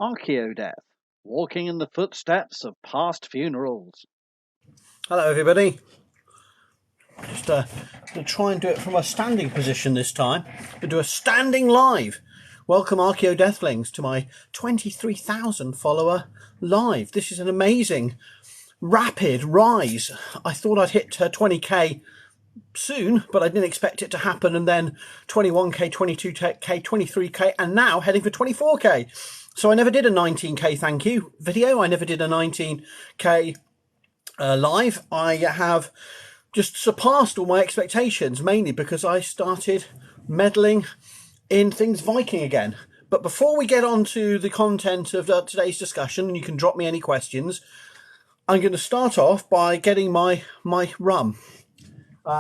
Archaeodeath, walking in the footsteps of past funerals. Hello everybody. Just going to try and do it from a standing position this time. We'll do a standing live. Welcome Archaeodeathlings to my 23,000 follower live. This is an amazing rapid rise. I thought I'd hit 20k soon, but I didn't expect it to happen, and then 21k, 22k, 23k, and now heading for 24k. So I never did a 19k thank you video. I never did a 19k live. I have just surpassed all my expectations, mainly because I started meddling in things Viking again. But before we get on to the content of today's discussion, and you can drop me any questions, I'm going to start off by getting my rum.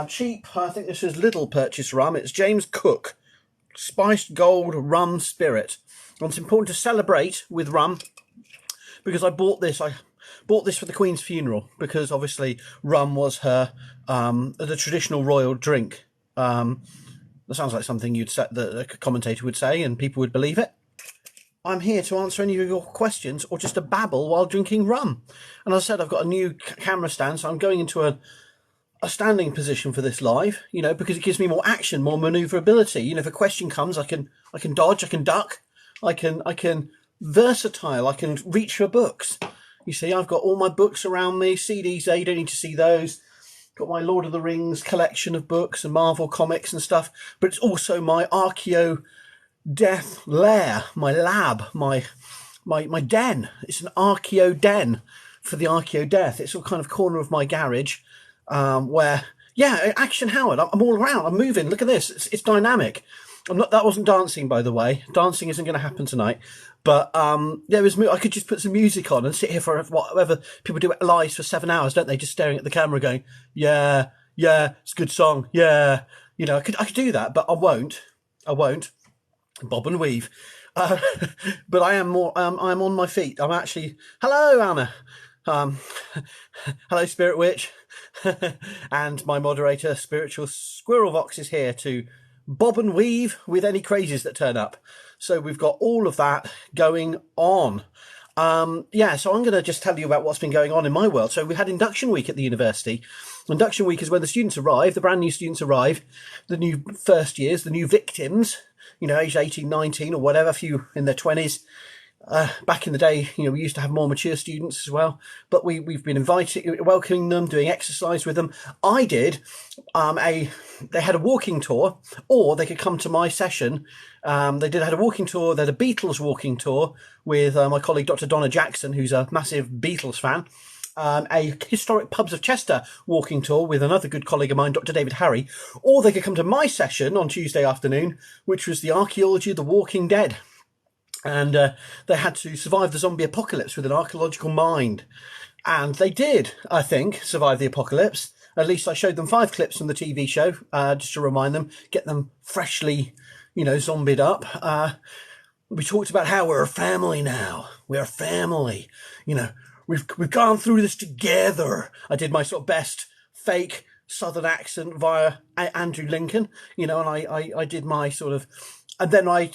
Cheap, I think this is little purchase rum. It's James Cook Spiced Gold Rum Spirit. And it's important to celebrate with rum because I bought this for the Queen's funeral, because obviously rum was her the traditional royal drink. That sounds like something you'd say, that a commentator would say, and people would believe it. I'm here to answer any of your questions or just to babble while drinking rum. And as I said, I've got a new camera stand, so I'm going into a standing position for this live, because it gives me more action, more maneuverability. If a question comes, I can dodge, I can duck, I can versatile, I can reach for books. You see, I've got all my books around me, CDs there, you don't need to see those. Got my Lord of the Rings collection of books and Marvel comics and stuff, but it's also my Archaeodeath lair, my lab, my den. It's an Archeo den for the Archaeodeath. It's all kind of corner of my garage, where, Action Howard, I'm all around, I'm moving, look at this, it's dynamic. That wasn't dancing, by the way. Dancing isn't going to happen tonight. But I could just put some music on and sit here for whatever people do live for 7 hours, don't they? Just staring at the camera, going, "Yeah, it's a good song, yeah." I could do that, but I won't. Bob and weave. But I am more. I'm on my feet. I'm actually. Hello, Anna. Hello, Spirit Witch, and my moderator, Spiritual Squirrel Vox, is here to bob and weave with any crazes that turn up. So we've got all of that going on. So I'm going to just tell you about what's been going on in my world. So we had Induction Week at the university. Induction Week is when the students arrive, the brand new students arrive, the new first years, the new victims, aged 18, 19 or whatever, a few in their 20s. Back in the day, we used to have more mature students as well, but we've been welcoming them, doing exercise with them. I did they had a walking tour, or they could come to my session. They had a walking tour. They had a Beatles walking tour with my colleague Dr. Donna Jackson, who's a massive Beatles fan. A historic pubs of Chester walking tour with another good colleague of mine, Dr. David Harry, or they could come to my session on Tuesday afternoon, which was the Archaeology of the Walking Dead. And they had to survive the zombie apocalypse with an archaeological mind. And they did, I think, survive the apocalypse. At least I showed them 5 clips from the TV show, just to remind them, get them freshly, zombied up. We talked about how we're a family now. We're a family. We've gone through this together. I did my sort of best fake Southern accent via Andrew Lincoln, and I did my sort of... And then I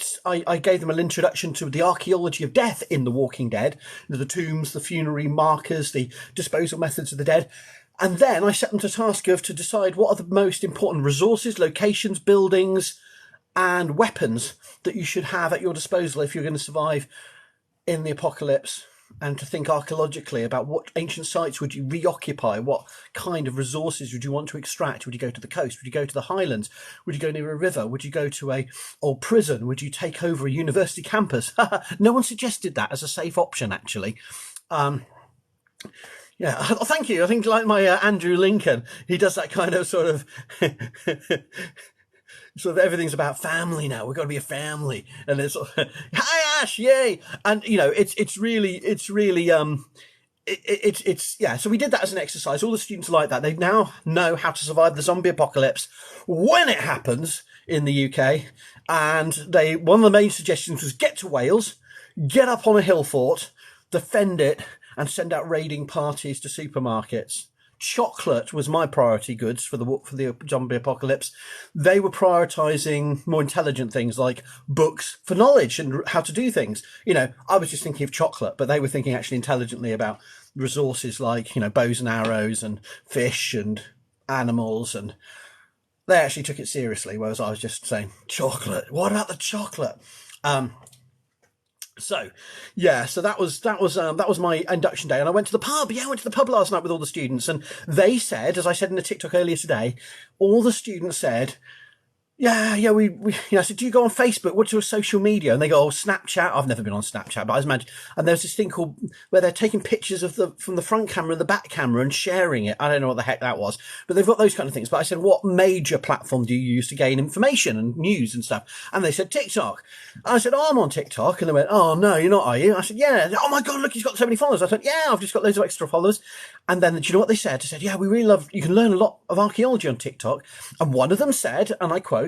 gave them an introduction to the archaeology of death in The Walking Dead, the tombs, the funerary markers, the disposal methods of the dead. And then I set them to task to decide what are the most important resources, locations, buildings, and weapons that you should have at your disposal if you're going to survive in the apocalypse, and to think archaeologically about what ancient sites would you reoccupy, what kind of resources would you want to extract. Would you go to the coast? Would you go to the highlands? Would you go near a river? Would you go to a old prison? Would you take over a university campus? No one suggested that as a safe option, actually. Thank you. I think like my Andrew Lincoln, he does that kind of sort of... sort of everything's about family now. We've got to be a family, and it's hi Ash, yay! And it's really So we did that as an exercise. All the students like that. They now know how to survive the zombie apocalypse when it happens in the UK. And one of the main suggestions was get to Wales, get up on a hill fort, defend it, and send out raiding parties to supermarkets. chocolate was my priority goods for the zombie apocalypse. They were prioritizing more intelligent things like books for knowledge and how to do things. I was just thinking of chocolate, but they were thinking actually intelligently about resources like, bows and arrows and fish and animals, and they actually took it seriously, whereas I was just saying, chocolate, what about the chocolate? So that was my induction day, and I went to the pub. I went to the pub last night with all the students, and they said, as I said in a TikTok earlier today, all the students said, we I said, do you go on Facebook? What's your social media? And they go, Snapchat. I've never been on Snapchat, but I was imagine. And there's this thing called where they're taking pictures from the front camera and the back camera and sharing it. I don't know what the heck that was, but they've got those kind of things. But I said, what major platform do you use to gain information and news and stuff? And they said, TikTok. And I said, I'm on TikTok. And they went, oh no, you're not, are you? I said, yeah. Oh my God, look, he's got so many followers. I said, yeah, I've just got loads of extra followers. And then, do you know what they said? They said, yeah, we really love, you can learn a lot of archaeology on TikTok. And one of them said, and I quote,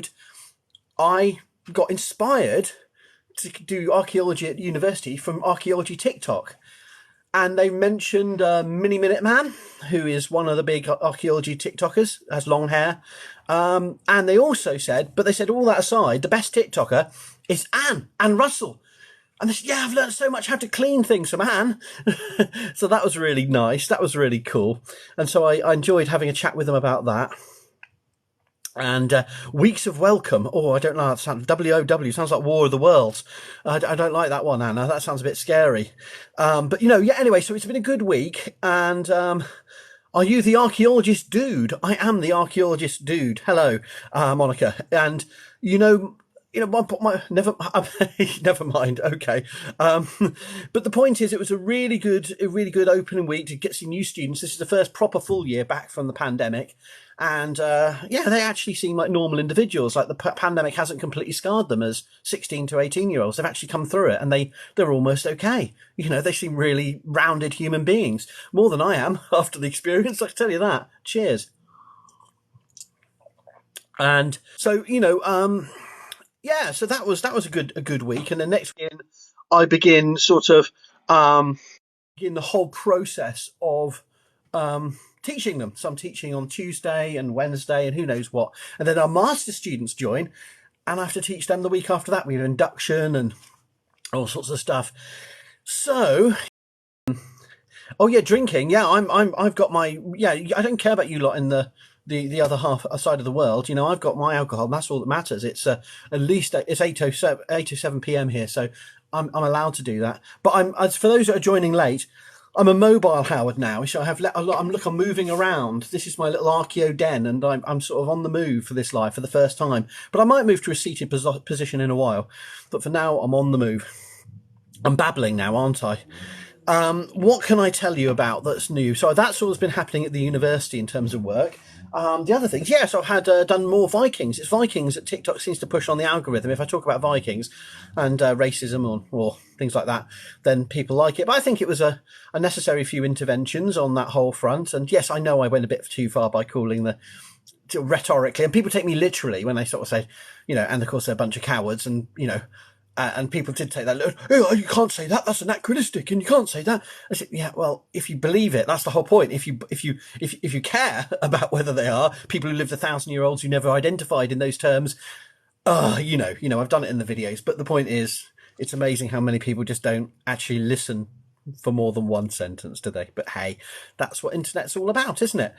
I got inspired to do archaeology at university from Archaeology TikTok. And they mentioned Mini Minute Man, who is one of the big archaeology TikTokers, has long hair. And they also said, but they said, all that aside, the best TikToker is Anne Russell. And they said, yeah, I've learned so much how to clean things from Anne. So that was really nice. That was really cool. And so I enjoyed having a chat with them about that. And Weeks of Welcome. Oh, I don't know. That sounds WOW. Sounds like War of the Worlds. I don't like that one, Anna. That sounds a bit scary. But anyway, so it's been a good week. And are you the archaeologist dude? I am the archaeologist dude. Hello, Monica. And never mind. Okay. But the point is, it was a really good opening week to get some new students. This is the first proper full year back from the pandemic. And they actually seem like normal individuals. Like the pandemic hasn't completely scarred them as 16 to 18-year-olds. They've actually come through it, and they're almost okay. They seem really rounded human beings, more than I am after the experience. I can tell you that. Cheers. And so so that was a good week. And then next week I begin sort of begin the whole process of teaching them. So I'm teaching on Tuesday and Wednesday and who knows what. And then our master students join, and I have to teach them the week after that. We have induction and all sorts of stuff. So, drinking. Yeah, I've got my, I don't care about you lot in the other half side of the world. I've got my alcohol, and that's all that matters. It's at least it's 8:07 p.m. here, so I'm allowed to do that. But as for those that are joining late, I'm a mobile Howard now, so I'm moving around. This is my little Archeo den, and I'm sort of on the move for this life for the first time. But I might move to a seated position in a while. But for now, I'm on the move. I'm babbling now, aren't I? What can I tell you about that's new? So that's what's been happening at the university in terms of work. The other things, yes, I've had done more Vikings. It's Vikings that TikTok seems to push on the algorithm. If I talk about Vikings and racism or things like that, then people like it. But I think it was a necessary few interventions on that whole front. And yes, I know I went a bit too far by calling rhetorically, and people take me literally when they sort of say, and of course they're a bunch of cowards, and and people did take that. Oh, you can't say that. That's anachronistic, and you can't say that. I said, yeah, well, if you believe it, that's the whole point. If you care about whether they are people who lived 1,000-year-olds who never identified in those terms, I've done it in the videos. But the point is, it's amazing how many people just don't actually listen for more than one sentence, do they? But hey, that's what internet's all about, isn't it?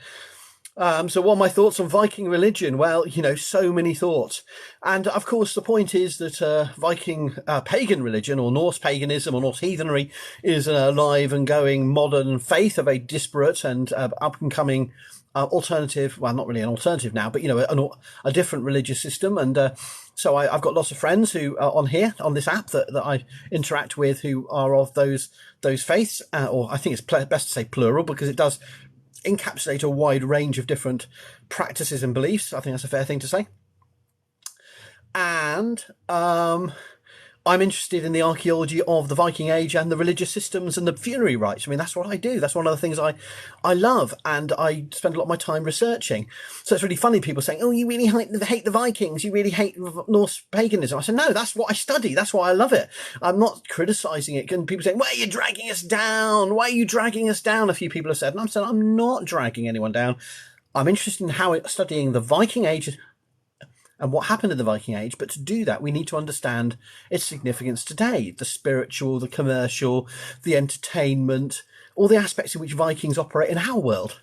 So what are my thoughts on Viking religion? Well, so many thoughts. And of course, the point is that Viking pagan religion, or Norse paganism, or Norse heathenry, is an alive and going modern faith, a very disparate and up and coming alternative. Well, not really an alternative now, but a different religious system. And so I've got lots of friends who are on this app that I interact with, who are of those faiths, or I think it's best to say plural, because it does encapsulate a wide range of different practices and beliefs. I think that's a fair thing to say. And I I'm interested in the archaeology of the Viking Age and the religious systems and the funerary rites. I mean, that's what I do. That's one of the things I love, and I spend a lot of my time researching. So it's really funny, people saying, oh, you really hate the Vikings, you really hate Norse paganism. I said, no, that's what I study. That's why I love it. I'm not criticising it. And people saying, why are you dragging us down? Why are you dragging us down? A few people have said, and I'm saying, I'm not dragging anyone down. I'm interested in studying the Viking Age and what happened in the Viking Age, but to do that, we need to understand its significance today, the spiritual, the commercial, the entertainment, all the aspects in which Vikings operate in our world.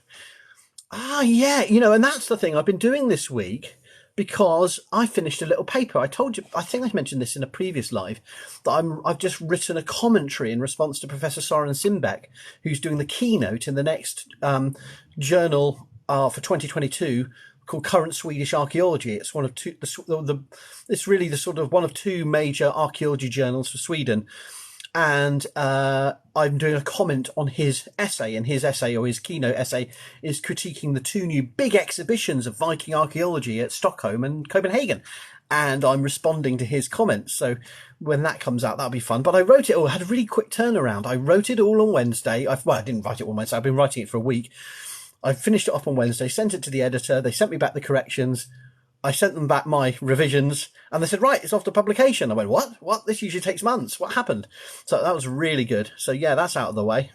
Yeah, and that's the thing I've been doing this week, because I finished a little paper. I told you, I think I mentioned this in a previous live, that I've just written a commentary in response to Professor Soren Simbeck, who's doing the keynote in the next journal for 2022, called Current Swedish Archaeology. It's one of two. It's really the sort of one of two major archaeology journals for Sweden, and I'm doing a comment on his essay. And his essay, or his keynote essay, is critiquing the two new big exhibitions of Viking archaeology at Stockholm and Copenhagen. And I'm responding to his comments. So when that comes out, that'll be fun. But I wrote it all. I had a really quick turnaround. I wrote it all on Wednesday. I didn't write it on Wednesday. I've been writing it for a week. I finished it off on Wednesday, sent it to the editor. They sent me back the corrections. I sent them back my revisions, and they said, right, it's off to publication. I went, what? This usually takes months. What happened? So that was really good. So yeah, that's out of the way.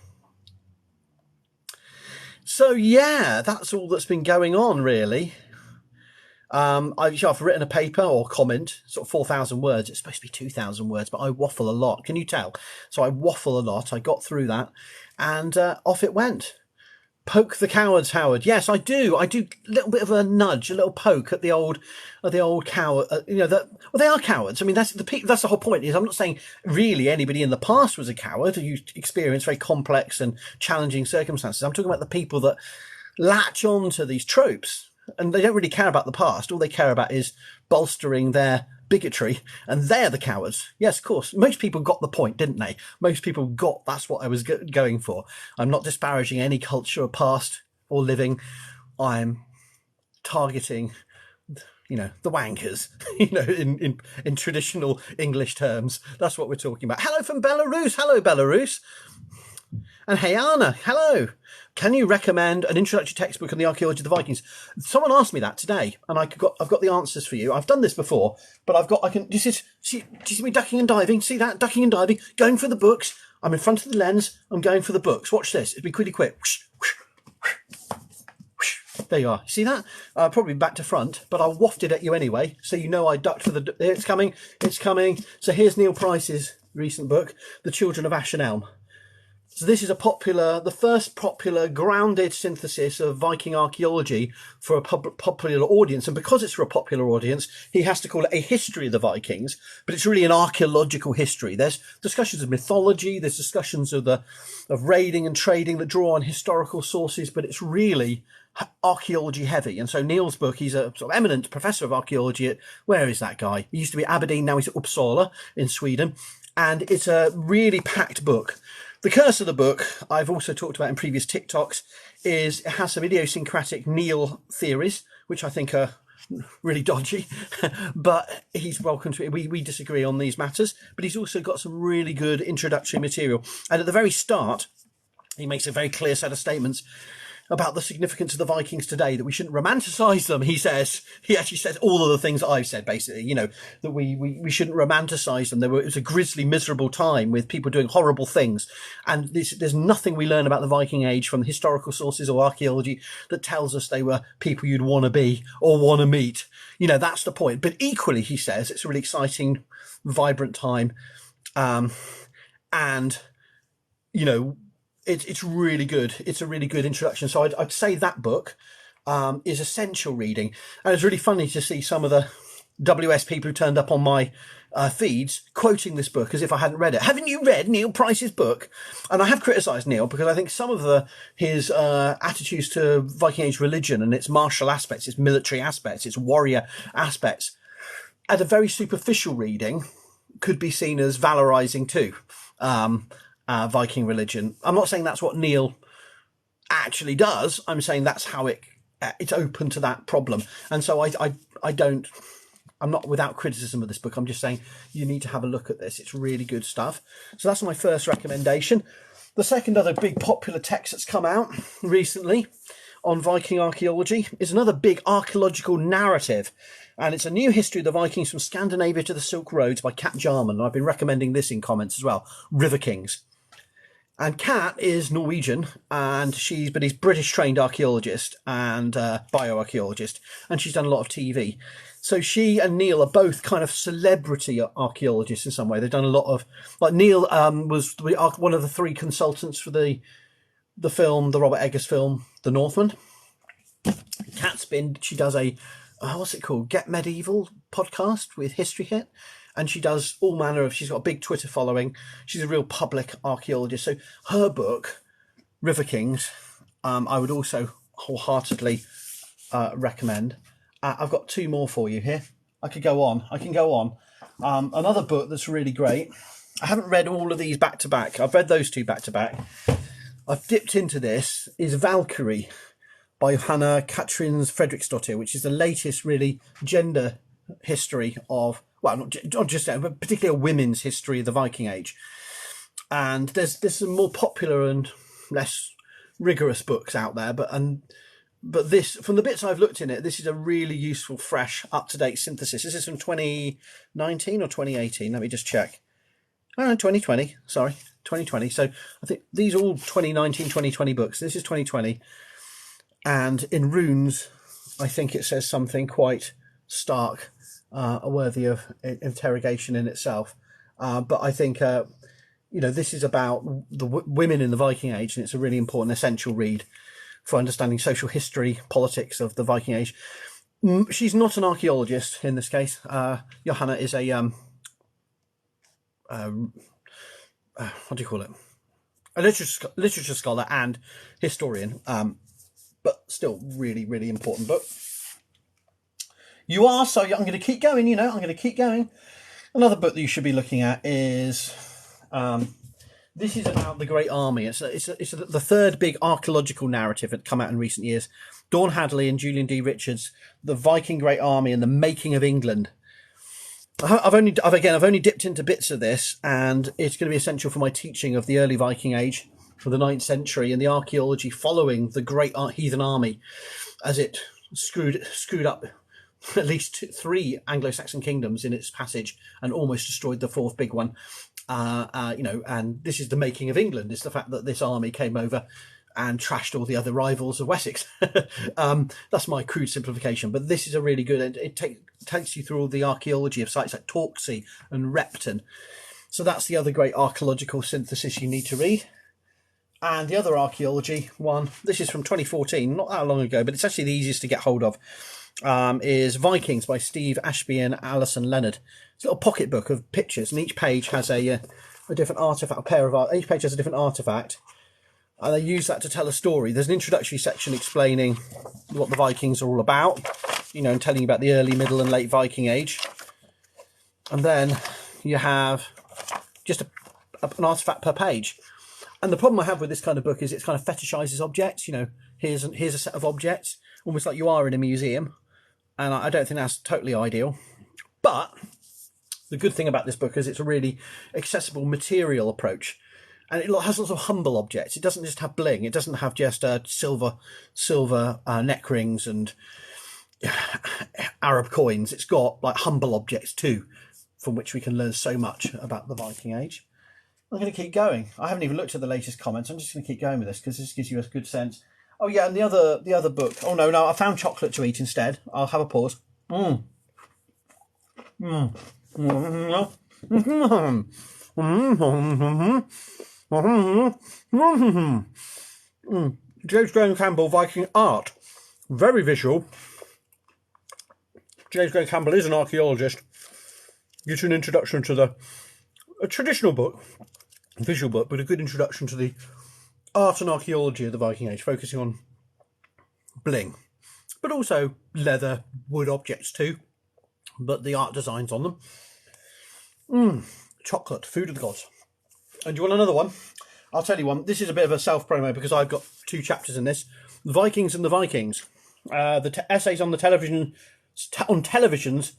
So yeah, that's all that's been going on, really. I've written a paper or comment, sort of 4,000 words. It's supposed to be 2,000 words, but I waffle a lot. Can you tell? So I waffle a lot. I got through that, and off it went. Poke the cowards, Howard. Yes, I do. I do a little bit of a nudge, a little poke at the old coward. They are cowards. I mean, that's the whole point. Is I'm not saying really anybody in the past was a coward who experienced very complex and challenging circumstances. I'm talking about the people that latch on to these tropes, and they don't really care about the past. All they care about is bolstering their bigotry, and they're the cowards. Yes, of course. Most people got the point, didn't they? Most people got that's what I was going for. I'm not disparaging any culture or past or living. I'm targeting, the wankers, in traditional English terms. That's what we're talking about. Hello from Belarus. Hello, Belarus. And hey, Anna, hello. Can you recommend an introductory textbook on the archaeology of the Vikings? Someone asked me that today, and I've got the answers for you. I've done this before, but do you see me ducking and diving? See that? Ducking and diving, going for the books. I'm in front of the lens. I'm going for the books. Watch this. It'll be pretty quick. There you are. See that? Probably back to front, but I wafted at you anyway, so you know I ducked for the... It's coming. It's coming. So here's Neil Price's recent book, The Children of Ashen. So this is the first popular grounded synthesis of Viking archaeology for a popular audience. And because it's for a popular audience, he has to call it a history of the Vikings, but it's really an archaeological history. There's discussions of mythology, there's discussions of raiding and trading that draw on historical sources, but it's really archaeology heavy. And so Neil's book, he's a sort of eminent professor of archaeology at, where is that guy? He used to be at Aberdeen, now he's at Uppsala in Sweden. And it's a really packed book. The curse of the book, I've also talked about in previous TikToks, is it has some idiosyncratic Neil theories, which I think are really dodgy, but he's welcome to it. We disagree on these matters, but he's also got some really good introductory material. And at the very start, he makes a very clear set of statements about the significance of the Vikings today, that we shouldn't romanticize them. He actually says all of the things that I've said, basically, that we shouldn't romanticize them. It was a grisly, miserable time with people doing horrible things. And there's nothing we learn about the Viking Age from historical sources or archaeology that tells us they were people you'd want to be or want to meet. That's the point. But equally, he says, it's a really exciting, vibrant time. It's really good. It's a really good introduction. So I'd say that book is essential reading. And it's really funny to see some of the WS people who turned up on my feeds quoting this book as if I hadn't read it. Haven't you read Neil Price's book? And I have criticised Neil because I think some of his attitudes to Viking Age religion and its martial aspects, its military aspects, its warrior aspects, at a very superficial reading, could be seen as valorising too. Viking religion. I'm not saying that's what Neil actually does. I'm saying that's how it's open to that problem. And so I don't I'm not without criticism of this book. I'm just saying you need to have a look at this. It's really good stuff. So that's my first recommendation. The second other big popular text that's come out recently on Viking archaeology is another big archaeological narrative. And it's a new history of the Vikings from Scandinavia to the Silk Roads by Kat Jarman. And I've been recommending this in comments as well. River Kings. And Kat is Norwegian, and he's British trained archaeologist and bioarchaeologist, and she's done a lot of TV. So she and Neil are both kind of celebrity archaeologists in some way. They've done a lot of, like Neil was one of the 3 consultants for the film, the Robert Eggers film, The Northman. She does a, what's it called? Get Medieval podcast with History Hit. And she does all manner of, she's got a big Twitter following. She's a real public archaeologist. So her book, River Kings, I would also wholeheartedly recommend. I've got 2 more for you here. I can go on. Another book that's really great. I haven't read all of these back to back. I've read those 2 back to back. I've dipped into this, is Valkyrie by Johanna Katrins Fredriksdottir, which is the latest really gender history of, well, not just that, but particularly a women's history of the Viking Age. And there's some more popular and less rigorous books out there, but this, from the bits I've looked in it, this is a really useful, fresh, up-to-date synthesis. This is from 2019 or 2018. Let me just check. 2020. Sorry, 2020. So I think these are all 2019, 2020 books. This is 2020. And in runes, I think it says something quite stark, worthy of interrogation in itself. But I think, this is about the women in the Viking Age, and it's a really important, essential read for understanding social history, politics of the Viking Age. She's not an archaeologist in this case. Johanna is a, what do you call it? A literature scholar and historian, but still really, really important book. So I'm going to keep going, I'm going to keep going. Another book that you should be looking at is, this is about the Great Army. It's the 3rd big archaeological narrative that come out in recent years. Dawn Hadley and Julian D. Richards, The Viking Great Army and the Making of England. I've only dipped into bits of this, and it's going to be essential for my teaching of the early Viking Age for the 9th century and the archaeology following the Great Heathen Army as it screwed up at least 3 Anglo-Saxon kingdoms in its passage and almost destroyed the 4th big one. And this is the making of England. It's the fact that this army came over and trashed all the other rivals of Wessex. That's my crude simplification, but this is a really good, it takes you through all the archaeology of sites like Torksey and Repton. So that's the other great archaeological synthesis you need to read. And the other archaeology one, this is from 2014, not that long ago, but it's actually the easiest to get hold of, is Vikings by Steve Ashby and Alison Leonard. It's a little pocket book of pictures, and each page has a different artifact, each page has a different artifact, and they use that to tell a story. There's an introductory section explaining what the Vikings are all about, and telling you about the early, middle, and late Viking Age. And then you have just an artifact per page. And the problem I have with this kind of book is it kind of fetishizes objects. Here's a set of objects, almost like you are in a museum. And I don't think that's totally ideal. But the good thing about this book is it's a really accessible material approach. And it has lots of humble objects. It doesn't just have bling. It doesn't have just silver neck rings and Arab coins. It's got like humble objects too, from which we can learn so much about the Viking Age. I'm going to keep going. I haven't even looked at the latest comments. I'm just going to keep going with this because this gives you a good sense. Oh yeah, and the other book. Oh no, I found chocolate to eat instead. I'll have a pause. James Graham Campbell, Viking Art. Very visual. James Graham Campbell is an archaeologist. Gives you an introduction to a traditional book, visual book, but a good introduction to the art and archaeology of the Viking Age, focusing on bling, but also leather, wood objects too, but the art designs on them. Chocolate, food of the gods. And do you want another one? I'll tell you one. This is a bit of a self-promo because I've got 2 chapters in this. The Vikings and the Vikings. The essays on the television, on television's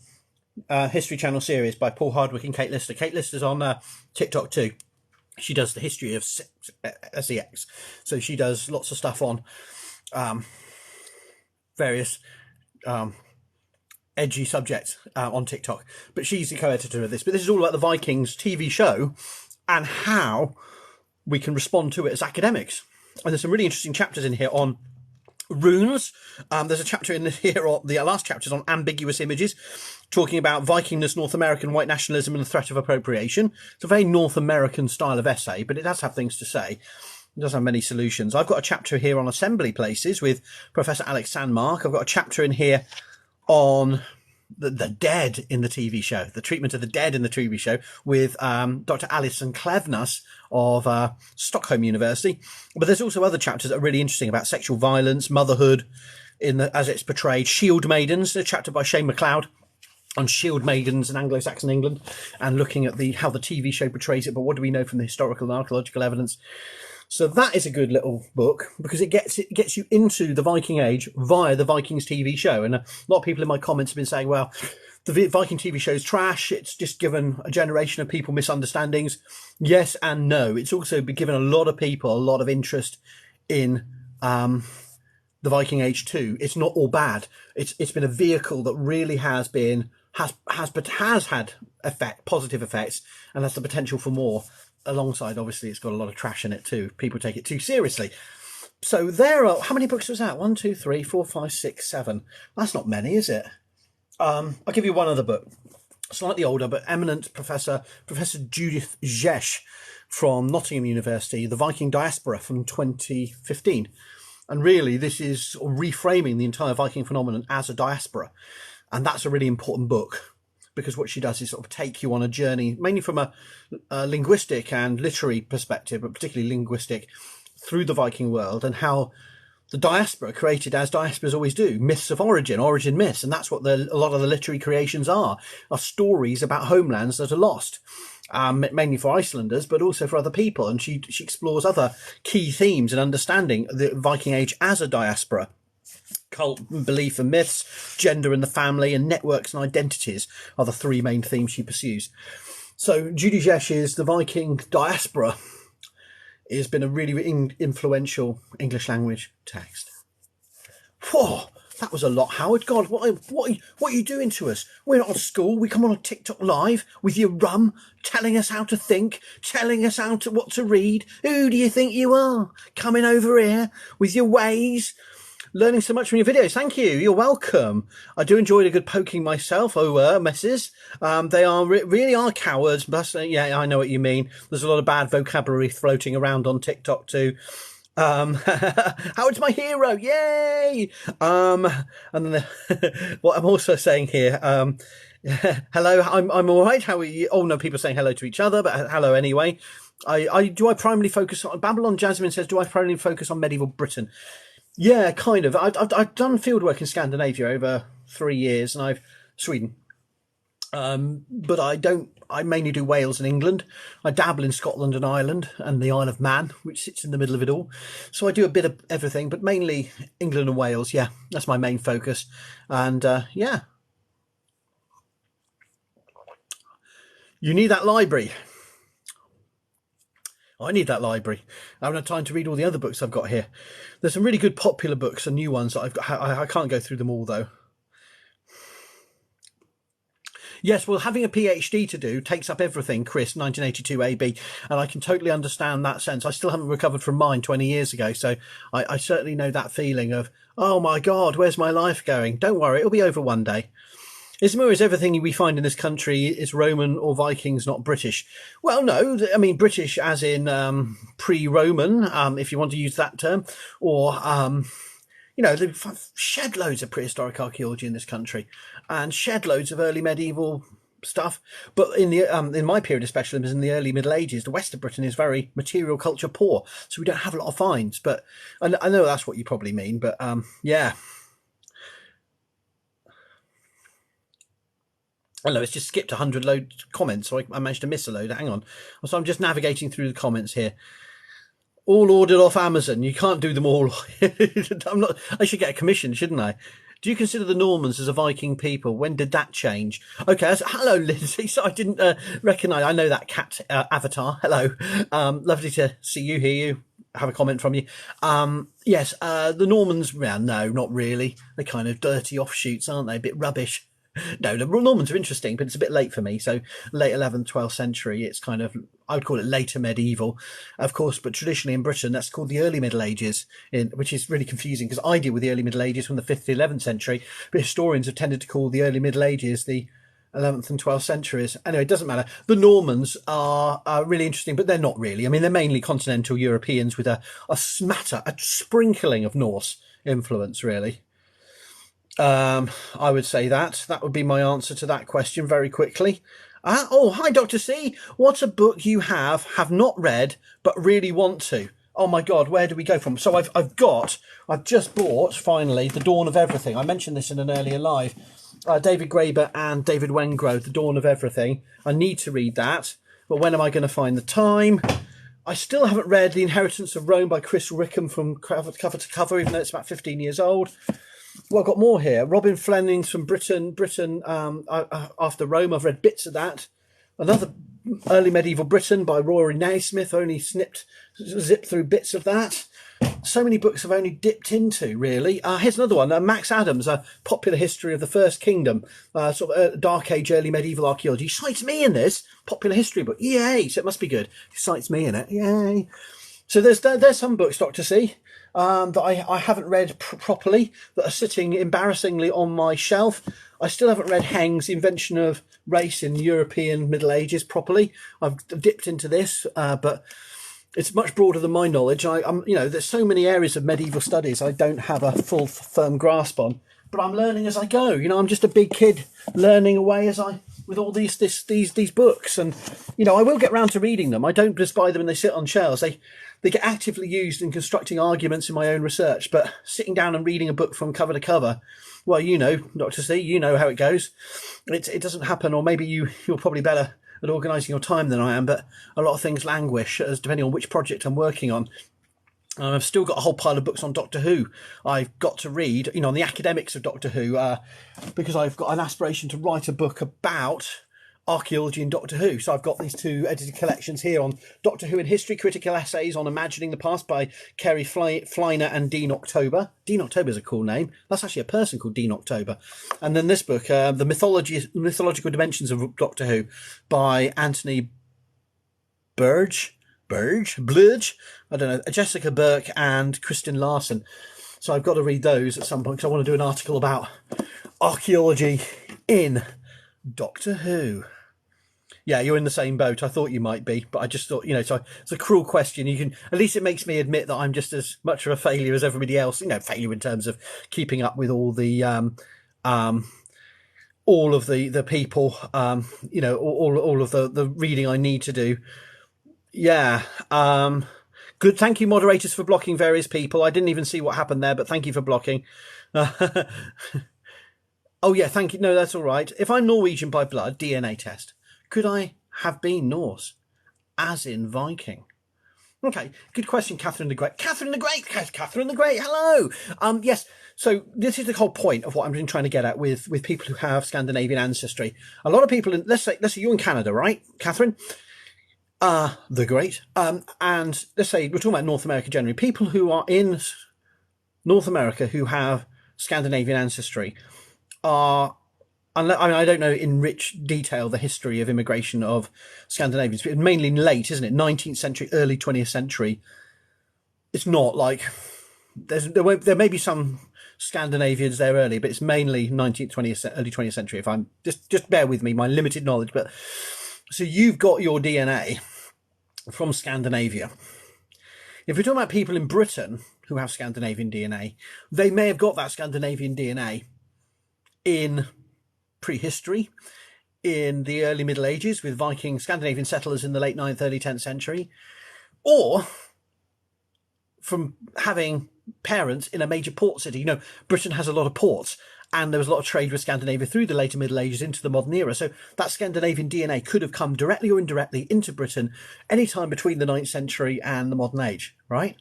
History Channel series by Paul Hardwick and Kate Lister. Kate Lister's on TikTok too. She does the history of SEX. So she does lots of stuff on various edgy subjects on TikTok. But she's the co-editor of this. But this is all about the Vikings TV show and how we can respond to it as academics. And there's some really interesting chapters in here on runes. There's a chapter in here, or the last chapter is on ambiguous images, talking about Vikingness, North American white nationalism and the threat of appropriation. It's a very North American style of essay, but it does have things to say. It doesn't have many solutions. I've got a chapter here on assembly places with Professor Alex Sandmark. I've got a chapter in here on the dead in the TV show, the treatment of the dead in the TV show with Dr. Alison Klevnas of Stockholm University. But there's also other chapters that are really interesting about sexual violence, motherhood, as it's portrayed. Shield Maidens, a chapter by Shane MacLeod on shield maidens in Anglo-Saxon England, and looking at how the TV show portrays it, but what do we know from the historical and archaeological evidence? So that is a good little book because it gets you into the Viking Age via the Vikings TV show. And a lot of people in my comments have been saying, well, the Viking TV show is trash. It's just given a generation of people misunderstandings. Yes and no. It's also been given a lot of people a lot of interest in the Viking Age too. It's not all bad. It's been a vehicle that really has had positive effects, and has the potential for more. Alongside, obviously, it's got a lot of trash in it too. People take it too seriously. So there are, how many books was that? 1, 2, 3, 4, 5, 6, 7. That's not many, is it? I'll give you one other book, slightly older, but eminent Professor Judith Zesch from Nottingham University, The Viking Diaspora from 2015. And really, this is reframing the entire Viking phenomenon as a diaspora. And that's a really important book, because what she does is sort of take you on a journey, mainly from a linguistic and literary perspective, but particularly linguistic, through the Viking world, and how the diaspora created, as diasporas always do, myths of origin myths. And that's what a lot of the literary creations are stories about homelands that are lost, mainly for Icelanders, but also for other people. And she explores other key themes in understanding the Viking Age as a diaspora. Cult, belief and myths, gender and the family, and networks and identities are the three main themes she pursues. So Judy Zesch's The Viking Diaspora has been a really influential English language text. Whoa, that was a lot, Howard. God, what are you doing to us? We're not at school. We come on a TikTok live with your rum, telling us how to think, telling us what to read. Who do you think you are? Coming over here with your ways, learning so much from your videos. Thank you. You're welcome. I do enjoy a good poking myself. Misses. They are really are cowards. But yeah, I know what you mean. There's a lot of bad vocabulary floating around on TikTok too. Howard's my hero. Yay. And then what I'm also saying here, hello, I'm all right. How are you? Oh no, people are saying hello to each other, but hello anyway. I primarily focus on Babylon. Jasmine says, do I primarily focus on medieval Britain? Yeah, kind of. I've done fieldwork in Scandinavia over 3 years, and Sweden. But I mainly do Wales and England. I dabble in Scotland and Ireland and the Isle of Man, which sits in the middle of it all. So I do a bit of everything, but mainly England and Wales. Yeah, that's my main focus. And yeah. You need that library. I need that library. I haven't had time to read all the other books I've got here. There's some really good popular books and new ones that I've got. I can't go through them all though. Yes, well, having a PhD to do takes up everything, Chris, 1982 AB, and I can totally understand that sense. I still haven't recovered from mine 20 years ago, so I certainly know that feeling of, oh my God, where's my life going? Don't worry, it'll be over one day. Ismir, is everything we find in this country is Roman or Vikings, not British? Well, no, I mean British as in pre-Roman, if you want to use that term, or they've shed loads of prehistoric archaeology in this country, and shed loads of early medieval stuff. But in my period of specialism, in the early Middle Ages, the west of Britain is very material culture poor, so we don't have a lot of finds. But I know that's what you probably mean. But yeah. Hello, it's just skipped 100 comments, so I managed to miss a load. Hang on. So I'm just navigating through the comments here. All ordered off Amazon. You can't do them all. I should get a commission, shouldn't I? Do you consider the Normans as a Viking people? When did that change? Okay, hello, Lindsay. So I didn't recognise. I know that cat avatar. Hello. Lovely to see you, hear you, have a comment from you. Yes, the Normans, well, no, not really. They're kind of dirty offshoots, aren't they? A bit rubbish. No, the Normans are interesting, but it's a bit late for me. So late 11th, 12th century, it's kind of, I would call it later medieval, of course, but traditionally in Britain, that's called the early Middle Ages, which is really confusing because I deal with the early Middle Ages from the 5th to 11th century, but historians have tended to call the early Middle Ages the 11th and 12th centuries. Anyway, it doesn't matter. The Normans are really interesting, but they're not really. I mean, they're mainly continental Europeans with a sprinkling of Norse influence, really. I would say that would be my answer to that question very quickly. Hi, Dr. C. What's a book you have not read, but really want to? Oh my God, where do we go from? So I've just bought, finally, The Dawn of Everything. I mentioned this in an earlier live. David Graeber and David Wengrow, The Dawn of Everything. I need to read that, but when am I going to find the time? I still haven't read The Inheritance of Rome by Chris Rickham from cover to cover, even though it's about 15 years old. Well, I've got more here. Robin Fleming's from Britain, after Rome. I've read bits of that. Another early medieval Britain by Rory Naismith. Only zipped through bits of that. So many books I've only dipped into, really. Here's another one. Max Adams, A Popular History of the First Kingdom. Sort of Dark Age, Early Medieval Archaeology. He cites me in this popular history book. Yay! So it must be good. He cites me in it. Yay! So there's some books, Dr. C, that I haven't read properly, that are sitting embarrassingly on my shelf. I still haven't read Heng's Invention of Race in European Middle Ages properly. I've dipped into this, but it's much broader than my knowledge. There's so many areas of medieval studies I don't have a full, firm grasp on, but I'm learning as I go. I'm just a big kid learning away with all these books, and I will get round to reading them. I don't just buy them and they sit on shelves. They get actively used in constructing arguments in my own research, but sitting down and reading a book from cover to cover, well, Dr. C, you know how it goes. It doesn't happen, or maybe you're probably better at organising your time than I am, but a lot of things languish as depending on which project I'm working on. I've still got a whole pile of books on Doctor Who I've got to read, on the academics of Doctor Who, because I've got an aspiration to write a book about archaeology and Doctor Who. So I've got these two edited collections here on Doctor Who in History, Critical Essays on Imagining the Past by Kerry Fleiner and Dean October. Dean October is a cool name. That's actually a person called Dean October. And then this book, The Mythological Dimensions of Doctor Who by Anthony Blurge, I don't know, Jessica Burke and Kristen Larson. So I've got to read those at some point because I want to do an article about archaeology in Doctor Who. Yeah, you're in the same boat. I thought you might be, but I just thought, so it's a cruel question. At least it makes me admit that I'm just as much of a failure as everybody else, failure in terms of keeping up with all the, all of the people, all of the reading I need to do. Yeah. Good. Thank you, moderators, for blocking various people. I didn't even see what happened there, but thank you for blocking. Oh, yeah, thank you. No, that's all right. If I'm Norwegian by blood, DNA test, could I have been Norse, as in Viking? Okay, good question, Catherine the Great. Catherine the Great, hello! Yes, so this is the whole point of what I'm trying to get at with people who have Scandinavian ancestry. A lot of people, let's say you're in Canada, right, Catherine? The Great. And let's say we're talking about North America generally. People who are in North America who have Scandinavian ancestry are, I don't know in rich detail the history of immigration of Scandinavians, but mainly late, isn't it? 19th century, early 20th century. It's not like there may be some Scandinavians there early, but it's mainly 19th, 20th, early 20th century. If I'm just bear with me, my limited knowledge. But so you've got your DNA from Scandinavia. If we're talking about people in Britain who have Scandinavian DNA, they may have got that Scandinavian DNA in prehistory, in the early Middle Ages with Viking Scandinavian settlers in the late 9th, early 10th century, or from having parents in a major port city. Britain has a lot of ports, and there was a lot of trade with Scandinavia through the later Middle Ages into the modern era. So that Scandinavian DNA could have come directly or indirectly into Britain anytime between the 9th century and the modern age, right?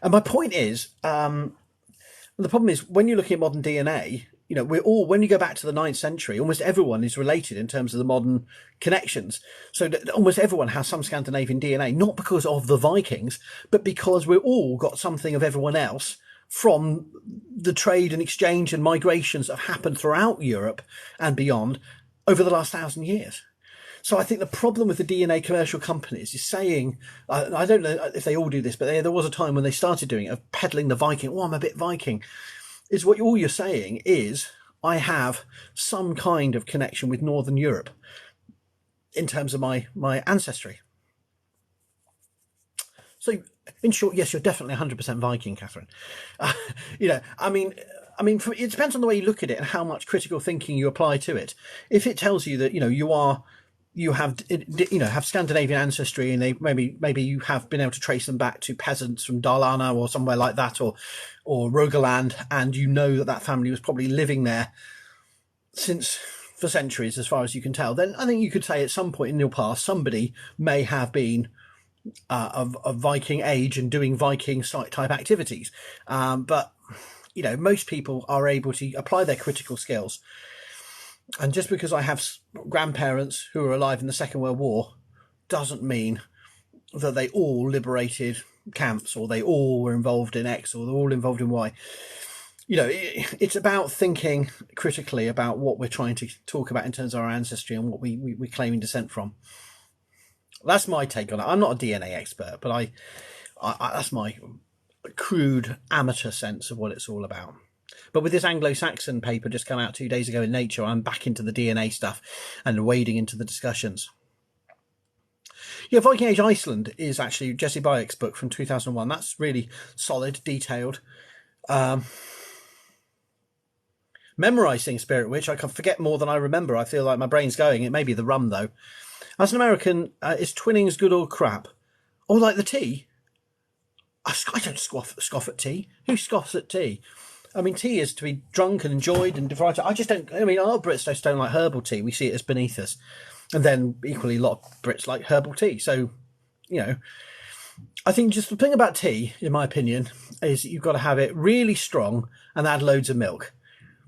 And my point is, And the problem is, when you're looking at modern DNA, when you go back to the 9th century, almost everyone is related in terms of the modern connections. So almost everyone has some Scandinavian DNA, not because of the Vikings, but because we've all got something of everyone else from the trade and exchange and migrations that have happened throughout Europe and beyond over the last 1,000 years. So I think the problem with the DNA commercial companies is saying, I don't know if they all do this, but there was a time when they started doing it, of peddling the Viking. Oh, I'm a bit Viking. Is what all you're saying is, I have some kind of connection with Northern Europe in terms of my ancestry. So, in short, yes, you're definitely 100% Viking, Catherine. It depends on the way you look at it and how much critical thinking you apply to it. If it tells you that you have Scandinavian ancestry, and maybe you have been able to trace them back to peasants from Dalarna or somewhere like that, or Rogaland, and you know that family was probably living there for centuries, as far as you can tell, then I think you could say at some point in your past somebody may have been of Viking age and doing Viking type activities, but most people are able to apply their critical skills. And just because I have grandparents who were alive in the Second World War doesn't mean that they all liberated camps, or they all were involved in X, or they're all involved in Y. It's about thinking critically about what we're trying to talk about in terms of our ancestry and what we're claiming descent from. That's my take on it. I'm not a DNA expert, but I that's my crude amateur sense of what it's all about. But with this Anglo-Saxon paper just come out 2 days ago in Nature, I'm back into the DNA stuff and wading into the discussions. Yeah, Viking Age Iceland is actually Jesse Bayek's book from 2001. That's really solid, detailed. Memorise things, Spirit Witch. I can forget more than I remember. I feel like my brain's going. It may be the rum, though. As an American, is Twinnings good or crap? Or like the tea? I don't scoff at tea. Who scoffs at tea? I mean, tea is to be drunk and enjoyed and devoted. I just don't. I mean, a lot of Brits just don't like herbal tea. We see it as beneath us. And then equally, a lot of Brits like herbal tea. So, I think just the thing about tea, in my opinion, is that you've got to have it really strong and add loads of milk.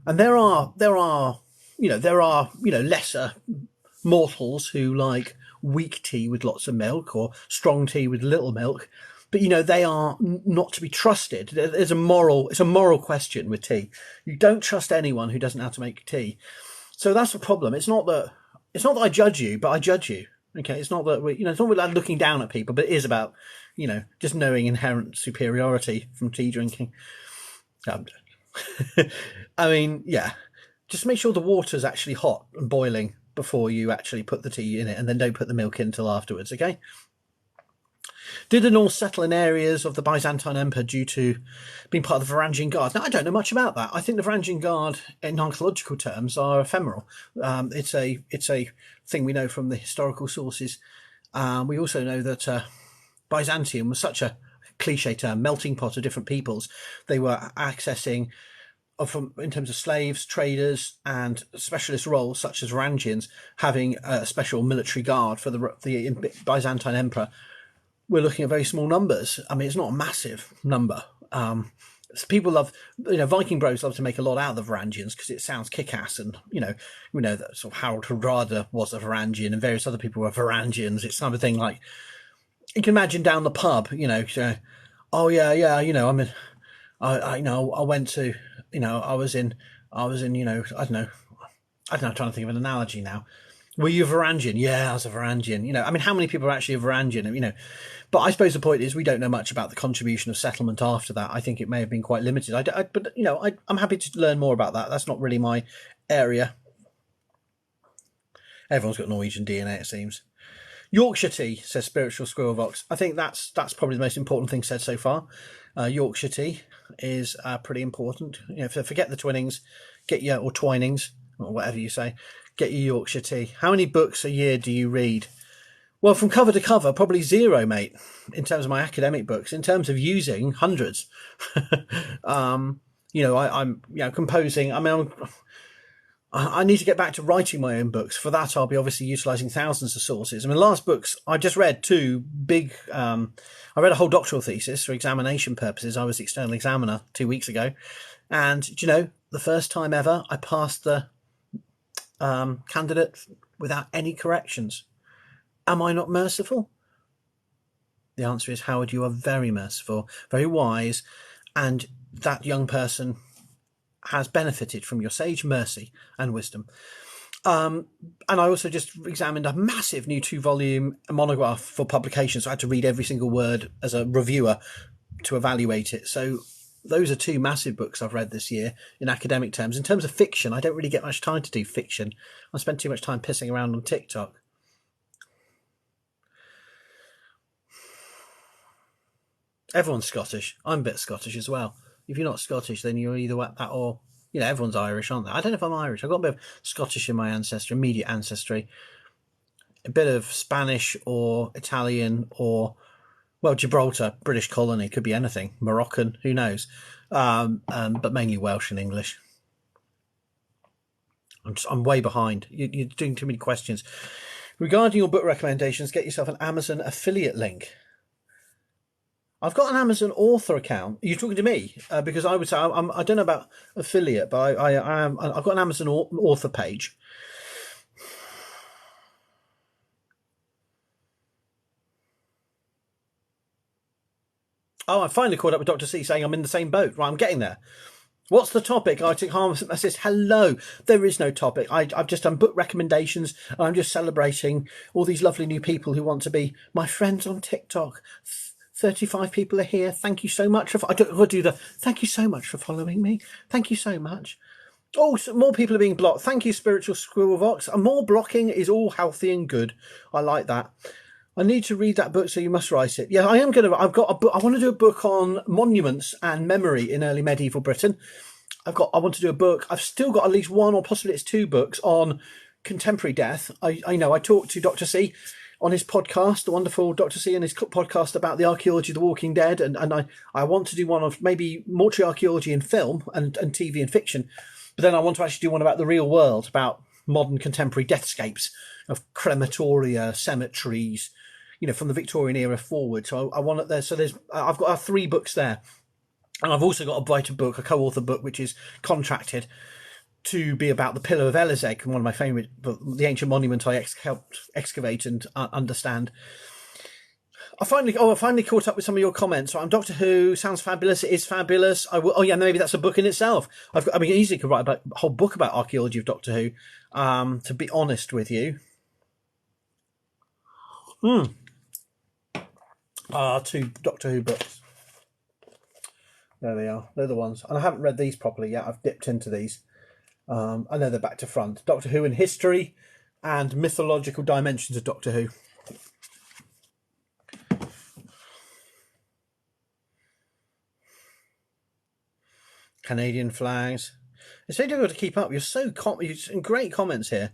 And there are lesser mortals who like weak tea with lots of milk, or strong tea with little milk. But, they are not to be trusted. It's a moral question with tea. You don't trust anyone who doesn't know how to make tea. So that's the problem. It's not that I judge you, but I judge you. Okay. It's not that it's not like looking down at people, but it is about, just knowing inherent superiority from tea drinking. I mean, yeah, just make sure the water's actually hot and boiling before you actually put the tea in it, and then don't put the milk in until afterwards. Okay. Did the Norse settle in areas of the Byzantine Empire due to being part of the Varangian Guard? Now, I don't know much about that. I think the Varangian Guard, in archaeological terms, are ephemeral. It's a thing we know from the historical sources. We also know that Byzantium was such a cliche term, melting pot of different peoples. They were accessing, in terms of slaves, traders, and specialist roles such as Varangians, having a special military guard for the Byzantine Emperor. We're looking at very small numbers. I mean, it's not a massive number. People love, Viking bros love to make a lot out of the Varangians because it sounds kick-ass, and we know that sort of Harold Hardrada was a Varangian and various other people were Varangians. It's kind of thing like, you can imagine down the pub, oh yeah, I mean, I went to, I was in, I don't know, I'm trying to think of an analogy now. Were you a Varangian? Yeah, I was a Varangian. I mean, how many people are actually a Varangian? But I suppose the point is we don't know much about the contribution of settlement after that. I think it may have been quite limited. I'm happy to learn more about that. That's not really my area. Everyone's got Norwegian DNA, it seems. Yorkshire tea, says Spiritual Squirrel Vox. I think that's probably the most important thing said so far. Yorkshire tea is pretty important. Forget the Twinnings, or Twinings, or whatever you say. Get your Yorkshire tea. How many books a year do you read? Well, from cover to cover, probably zero, mate, in terms of my academic books. In terms of using, hundreds. I'm composing. I mean, I need to get back to writing my own books. For that, I'll be obviously utilising thousands of sources. I mean, last books, I just read two big... I read a whole doctoral thesis for examination purposes. I was the external examiner 2 weeks ago. And do you know, the first time ever, I passed the candidate without any corrections. Am I not merciful? The answer is, Howard, you are very merciful, very wise, and that young person has benefited from your sage mercy and wisdom. And I also just examined a massive new 2-volume monograph for publication, so I had to read every single word as a reviewer to evaluate it. So those are 2 massive books I've read this year in academic terms. In terms of fiction, I don't really get much time to do fiction. I spend too much time pissing around on TikTok. Everyone's Scottish. I'm a bit Scottish as well. If you're not Scottish, then you're either that or, everyone's Irish, aren't they? I don't know if I'm Irish. I've got a bit of Scottish in my ancestry, immediate ancestry. A bit of Spanish or Italian or, well, Gibraltar, British colony, could be anything. Moroccan, who knows? But mainly Welsh and English. I'm way behind. You're doing too many questions. Regarding your book recommendations, get yourself an Amazon affiliate link. I've got an Amazon author account. You're talking to me because I would say I don't know about affiliate, but I've got an Amazon author page. Oh, I finally caught up with Dr. C saying I'm in the same boat. Right, I'm getting there. What's the topic? Arctic Harm Assist. Hello. There is no topic. I've just done book recommendations. And I'm just celebrating all these lovely new people who want to be my friends on TikTok. 35 people are here. Thank you so much. Thank you so much for following me. Thank you so much. Oh, so more people are being blocked. Thank you, Spiritual Squirrel Vox. And more blocking is all healthy and good. I like that. I need to read that book, so you must write it. Yeah, I am going to. I've got a book. I want to do a book on monuments and memory in early medieval Britain. I want to do a book. I've still got at least 1 or possibly it's 2 books on contemporary death. I know. I talked to Dr. C on his podcast, the wonderful Dr. C, and his podcast about the archaeology of the Walking Dead, and I want to do one of maybe mortuary archaeology in film and TV and fiction, but then I want to actually do one about the real world, about modern contemporary deathscapes of crematoria, cemeteries, from the Victorian era forward. So I want it there. So I've got 3 books there. And I've also got to write a book, a co-author book, which is contracted to be about the Pillar of Elizeg, one of my favourite, the ancient monument I helped excavate and understand. I finally caught up with some of your comments. So I'm Doctor Who, sounds fabulous. It is fabulous. Maybe that's a book in itself. Easily could write a whole book about archaeology of Doctor Who. To be honest with you. 2 Doctor Who books. There they are. They're the ones. And I haven't read these properly yet. I've dipped into these. I know they're back to front. Doctor Who in History and Mythological Dimensions of Doctor Who. Canadian flags. It's very difficult to keep up. You're some great comments here.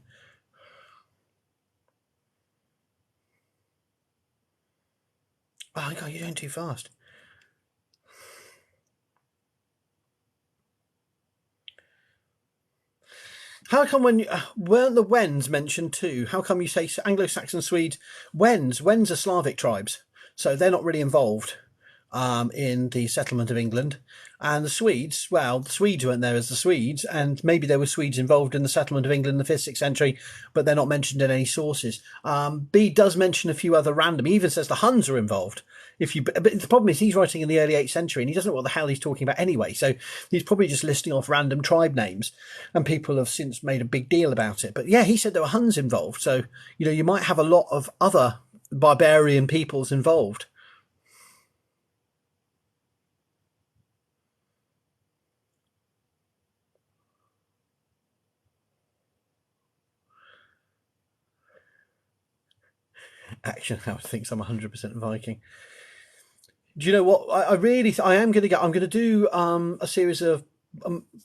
Oh, God, you're doing too fast. How come weren't the Wends mentioned too? How come you say Anglo-Saxon Swedes? Wends are Slavic tribes, so they're not really involved in the settlement of England. And the Swedes, the Swedes weren't there as the Swedes, and maybe there were Swedes involved in the settlement of England in the 5th, 6th century, but they're not mentioned in any sources. B does mention a few other random. He even says the Huns are involved. But the problem is he's writing in the early 8th century and he doesn't know what the hell he's talking about anyway. So he's probably just listing off random tribe names, and people have since made a big deal about it. But yeah, he said there were Huns involved. So, you might have a lot of other barbarian peoples involved. Action Howard thinks I'm 100% Viking. Do you know what? I am going to I'm going to do a series of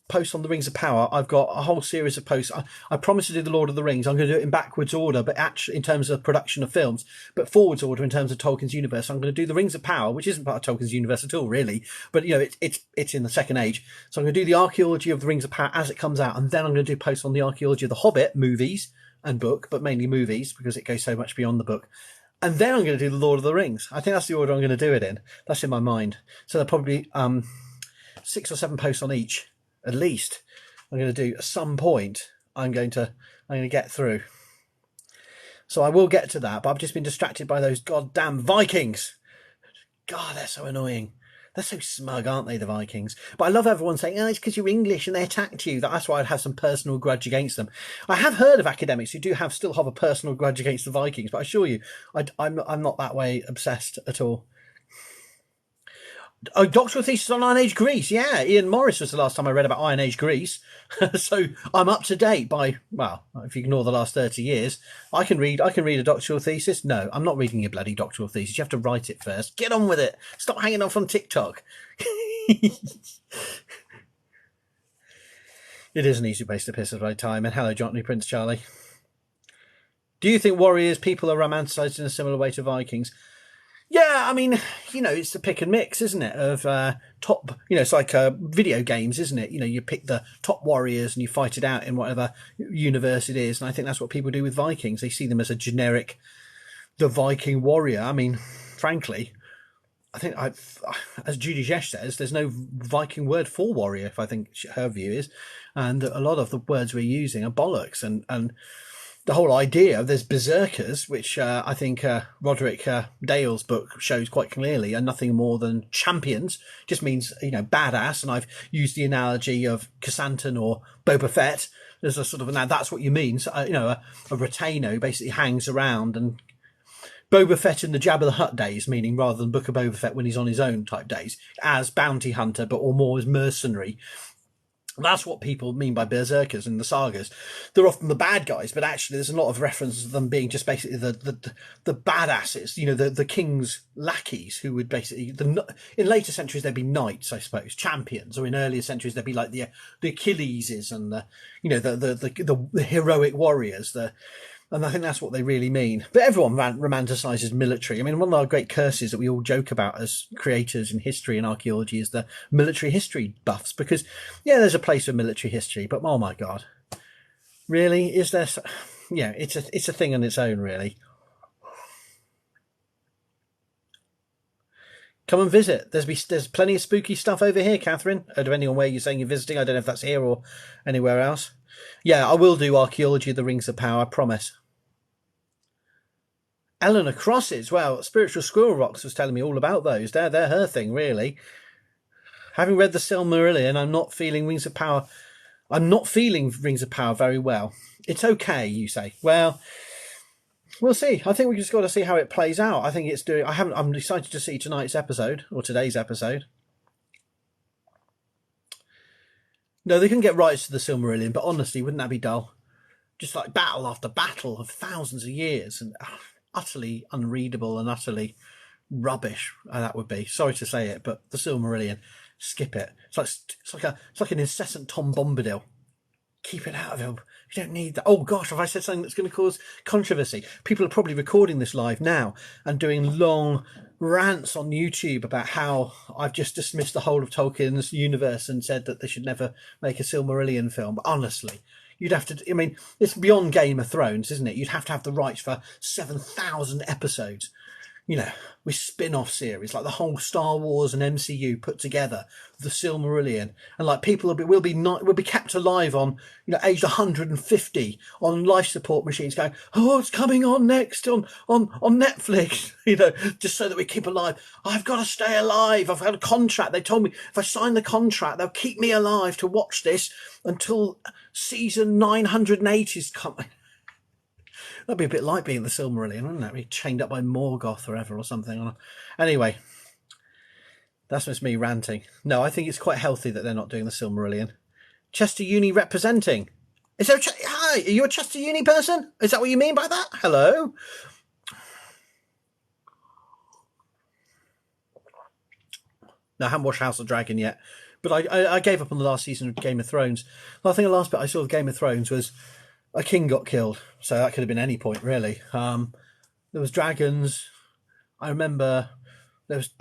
posts on the Rings of Power. I've got a whole series of posts. I promised to do the Lord of the Rings. I'm going to do it in backwards order, but actually in terms of production of films, but forwards order in terms of Tolkien's universe. I'm going to do the Rings of Power, which isn't part of Tolkien's universe at all, really. But it's in the Second Age. So I'm going to do the archaeology of the Rings of Power as it comes out, and then I'm going to do posts on the archaeology of the Hobbit movies and book, but mainly movies because it goes so much beyond the book. And then I'm going to do the Lord of the Rings. I think that's the order I'm going to do it in. That's in my mind. So there'll probably be 6 or 7 posts on each. at least. I'm going to do at some point. I'm going to get through. So I will get to that, but I've just been distracted by those goddamn Vikings. God, they're so annoying. They're so smug, aren't they, the Vikings? But I love everyone saying, oh, it's because you're English and they attacked you. That's why I'd have some personal grudge against them. I have heard of academics who do still have a personal grudge against the Vikings, but I assure you, I'm not that way obsessed at all. Oh, doctoral thesis on Iron Age Greece. Yeah, Ian Morris was the last time I read about Iron Age Greece. So I'm up to date by, well, if you ignore the last 30 years, I can read a doctoral thesis. No, I'm not reading your bloody doctoral thesis. You have to write it first. Get on with it. Stop hanging off on TikTok. It is an easy place to piss at my time. And hello, Johnny Prince Charlie. Do you think warriors people are romanticised in a similar way to Vikings? Yeah, I mean, it's the pick and mix, isn't it? Of top, it's like video games, isn't it? You pick the top warriors and you fight it out in whatever universe it is. And I think that's what people do with Vikings. They see them as a generic, the Viking warrior. I mean, frankly, I think, as Judy Jesh says, there's no Viking word for warrior, if I think her view is. And a lot of the words we're using are bollocks. And the whole idea of there's berserkers, which I think Roderick Dale's book shows quite clearly, are nothing more than champions. Just means, badass. And I've used the analogy of Chrysanthemum or Boba Fett. There's a sort of, now that's what you mean. So, a retainer who basically hangs around, and Boba Fett in the Jabba the Hutt days, meaning rather than Book of Boba Fett when he's on his own type days, as bounty hunter, or more as mercenary. That's what people mean by berserkers in the sagas. They're often the bad guys, but actually there's a lot of references to them being just basically the badasses, the king's lackeys, who would basically, in later centuries they'd be knights, I suppose, champions, or in earlier centuries they'd be like the Achilleses and the heroic warriors, and I think that's what they really mean. But everyone romanticizes military. I mean, one of our great curses that we all joke about as creators in history and archaeology is the military history buffs. Because, yeah, there's a place for military history, but oh my God. Really? Is there? Yeah, it's a thing on its own, really. Come and visit. There's plenty of spooky stuff over here, Catherine. Depending on where you're saying you're visiting. I don't know if that's here or anywhere else. Yeah, I will do Archaeology of the Rings of Power, I promise. Eleanor Crosses, well, Spiritual Squirrel Rocks was telling me all about those. They're her thing, really. Having read the Silmarillion, I'm not feeling Rings of Power. I'm not feeling Rings of Power very well. It's okay, you say. Well, we'll see. I think we just got to see how it plays out. I think it's doing. I'm excited to see tonight's episode or today's episode. No, they can get rights to the Silmarillion, but honestly, wouldn't that be dull? Just like battle after battle of thousands of years, and utterly unreadable and utterly rubbish. That would be. Sorry to say it, but the Silmarillion, skip it. It's like an incessant Tom Bombadil. Keep it out of him. You don't need that. Oh gosh, have I said something that's going to cause controversy? People are probably recording this live now and doing long rants on YouTube about how I've just dismissed the whole of Tolkien's universe and said that they should never make a Silmarillion film. But honestly, you'd have to, I mean, it's beyond Game of Thrones, isn't it? You'd have to have the rights for 7,000 episodes. With spin-off series, like the whole Star Wars and MCU put together, the Silmarillion, and like people will be kept alive on, aged 150 on life support machines, going, oh, it's coming on next on Netflix, just so that we keep alive. I've got to stay alive. I've had a contract. They told me if I sign the contract, they'll keep me alive to watch this until season 980 is coming. That'd be a bit like being the Silmarillion, wouldn't it? Be chained up by Morgoth forever or something. Anyway, that's just me ranting. No, I think it's quite healthy that they're not doing the Silmarillion. Chester Uni representing. Hi, are you a Chester Uni person? Is that what you mean by that? Hello? No, I haven't watched House of Dragon yet. But I gave up on the last season of Game of Thrones. I think the last bit I saw of Game of Thrones was a king got killed, so that could have been any point, really. There was dragons. I remember there was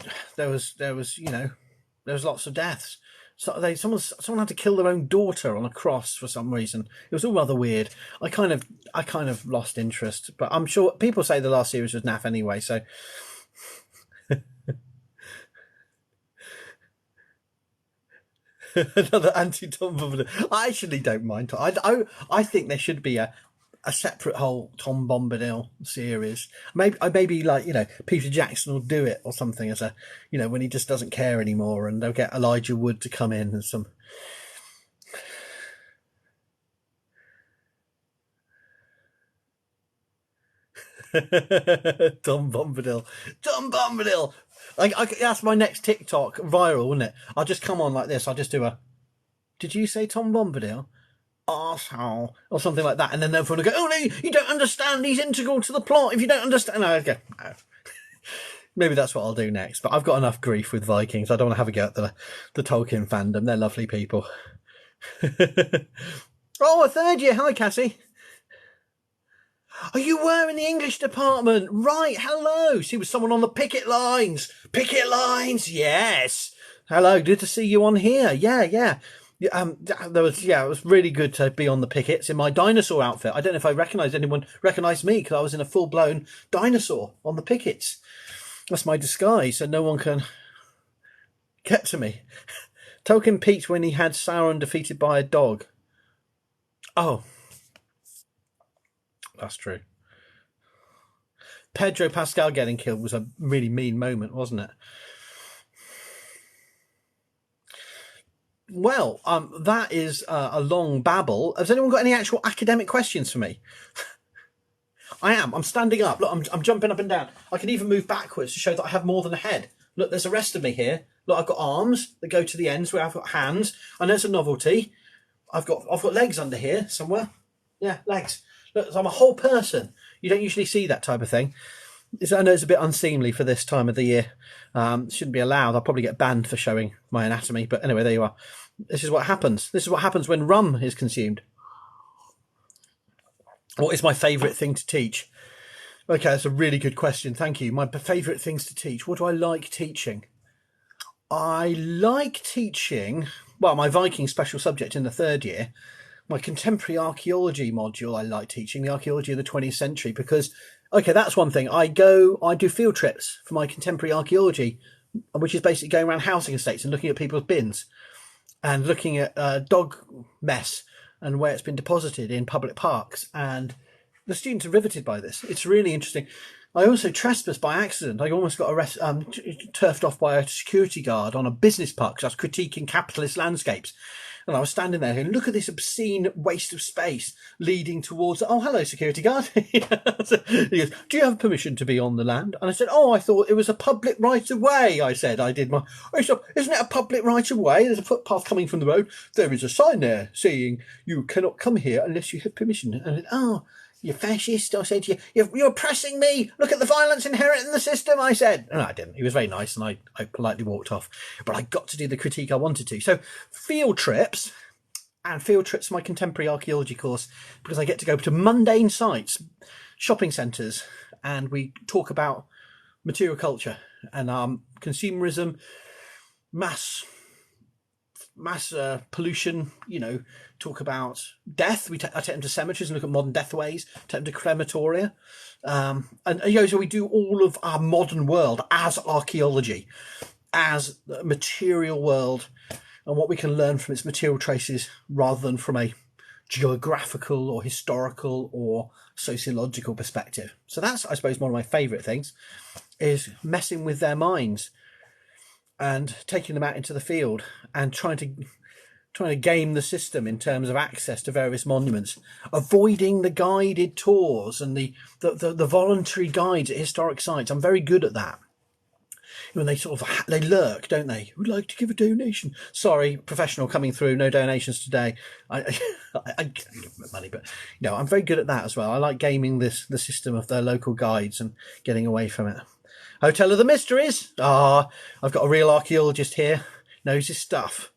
lots of deaths. So someone had to kill their own daughter on a cross for some reason. It was all rather weird. I kind of lost interest, but I'm sure people say the last series was naff anyway. So Another anti-Tom Bombadil. I actually don't mind. I think there should be a separate whole Tom Bombadil series. Maybe like, Peter Jackson will do it or something as a, when he just doesn't care anymore, and they'll get Elijah Wood to come in and some. Tom Bombadil. That's my next TikTok viral, wouldn't it? I'll just come on like this. I'll just do a, did you say Tom Bombadil? Arsehole, or something like that, and then everyone will go, oh no, you don't understand, he's integral to the plot if you don't understand. No, okay. Maybe that's what I'll do next, but I've got enough grief with Vikings. I don't want to have a go at the Tolkien fandom. They're lovely people. Oh, a third year. Hi, Cassie. Oh, you were in the English department. Right, hello. See, was someone on the picket lines. Picket lines, yes. Hello, good to see you on here. Yeah. It was really good to be on the pickets in my dinosaur outfit. I don't know if anyone recognised me, because I was in a full-blown dinosaur on the pickets. That's my disguise, so no one can get to me. Tolkien peaked when he had Sauron defeated by a dog. Oh. That's true. Pedro Pascal getting killed was a really mean moment, wasn't it? Well, that is a long babble. Has anyone got any actual academic questions for me? I'm standing up. Look, I'm jumping up and down. I can even move backwards to show that I have more than a head. Look, there's the rest of me here. Look, I've got arms that go to the ends where I've got hands. I know it's a novelty. I've got legs under here somewhere. Yeah, legs. Look, I'm a whole person. You don't usually see that type of thing. I know it's a bit unseemly for this time of the year. Shouldn't be allowed. I'll probably get banned for showing my anatomy. But anyway, there you are. This is what happens. This is what happens when rum is consumed. What is my favourite thing to teach? Okay, that's a really good question. Thank you. My favourite things to teach. What do I like teaching? I like teaching, well, my Viking special subject in the third year. My contemporary archaeology module I like teaching, the archaeology of the 20th century, because, okay, that's one thing. I do field trips for my contemporary archaeology, which is basically going around housing estates and looking at people's bins and looking at dog mess and where it's been deposited in public parks. And the students are riveted by this. It's really interesting. I also trespassed by accident. I almost got turfed off by a security guard on a business park because I was critiquing capitalist landscapes. And I was standing there and look at this obscene waste of space leading towards, oh, hello, security guard. He goes, do you have permission to be on the land? And I said, oh, I thought it was a public right of way. I said, isn't it a public right of way? There's a footpath coming from the road. There is a sign there saying you cannot come here unless you have permission. And I said, oh, you fascist. I said, you're oppressing me. Look at the violence inherent in the system, I said. No, I didn't. He was very nice, and I politely walked off. But I got to do the critique I wanted to. So field trips my contemporary archaeology course, because I get to go to mundane sites, shopping centres, and we talk about material culture and consumerism, mass pollution, talk about death. I take them to cemeteries and look at modern deathways, take them to crematoria. So we do all of our modern world as archaeology, as the material world, and what we can learn from its material traces rather than from a geographical or historical or sociological perspective. So that's, I suppose, one of my favourite things, is messing with their minds and taking them out into the field and trying to game the system in terms of access to various monuments, avoiding the guided tours and the voluntary guides at historic sites. I'm very good at that. When they they lurk, don't they? Would like to give a donation. Sorry, professional coming through. No donations today. I give money, but I'm very good at that as well. I like gaming the system of their local guides and getting away from it. Hotel of the Mysteries. I've got a real archaeologist here. Knows his stuff.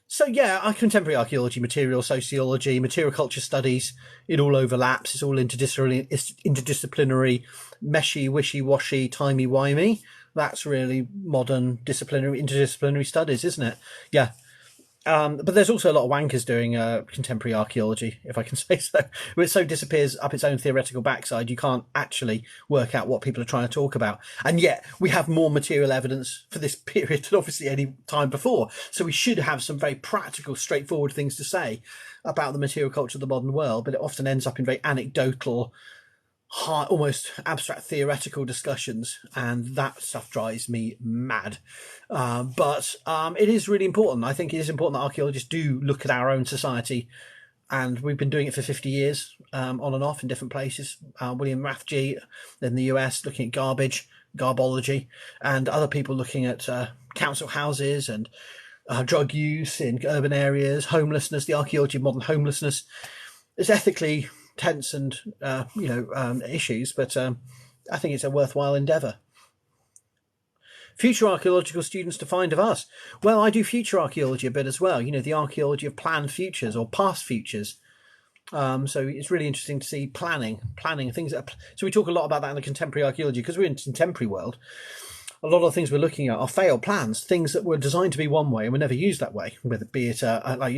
So yeah, contemporary archaeology, material sociology, material culture studies, it all overlaps. It's all interdisciplinary, meshy, wishy-washy, timey-wimey. That's really modern interdisciplinary studies, isn't it? Yeah. But there's also a lot of wankers doing contemporary archaeology, if I can say so. It so disappears up its own theoretical backside, you can't actually work out what people are trying to talk about. And yet we have more material evidence for this period than obviously any time before. So we should have some very practical, straightforward things to say about the material culture of the modern world, but it often ends up in very anecdotal, high, almost abstract theoretical discussions, and that stuff drives me mad. But it is really important. I think it is important that archaeologists do look at our own society, and we've been doing it for 50 years, on and off in different places. William Rathje in the US looking at garbology, and other people looking at council houses and drug use in urban areas, homelessness, the archaeology of modern homelessness. It's ethically tense and issues, but I think it's a worthwhile endeavour. Future archaeological students to find of us. Well, I do future archaeology a bit as well. The archaeology of planned futures or past futures. So it's really interesting to see planning things. So we talk a lot about that in the contemporary archaeology because we're in the contemporary world. A lot of the things we're looking at are failed plans, things that were designed to be one way and were never used that way. Whether be it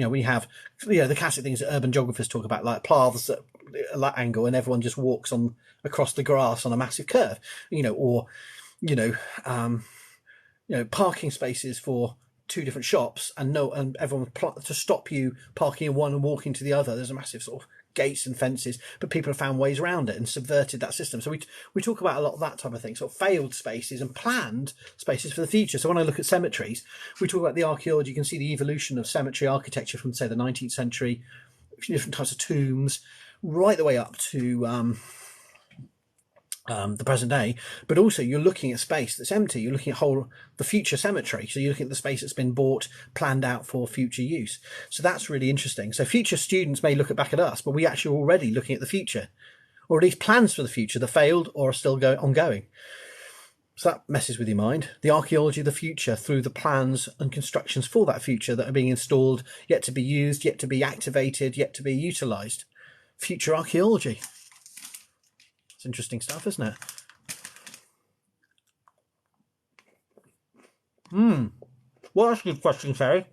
we have the classic things that urban geographers talk about, like paths at that angle, and everyone just walks on across the grass on a massive curve, or parking spaces for two different shops, and everyone to stop you parking in one and walking to the other. There's a massive sort of gates and fences, but people have found ways around it and subverted that system. So we talk about a lot of that type of thing, sort of failed spaces and planned spaces for the future. So when I look at cemeteries, we talk about the archaeology. You can see the evolution of cemetery architecture from, say, the 19th century, different types of tombs, right the way up to the present day. But also you're looking at space that's empty. You're looking at the future cemetery. So you're looking at the space that's been bought, planned out for future use. So that's really interesting. So future students may look back at us, but we actually are already looking at the future, or at least plans for the future, that failed or are still ongoing. So that messes with your mind. The archaeology of the future through the plans and constructions for that future that are being installed, yet to be used, yet to be activated, yet to be utilised. Future archaeology. It's interesting stuff, isn't it? Well, that's a good question, Terry.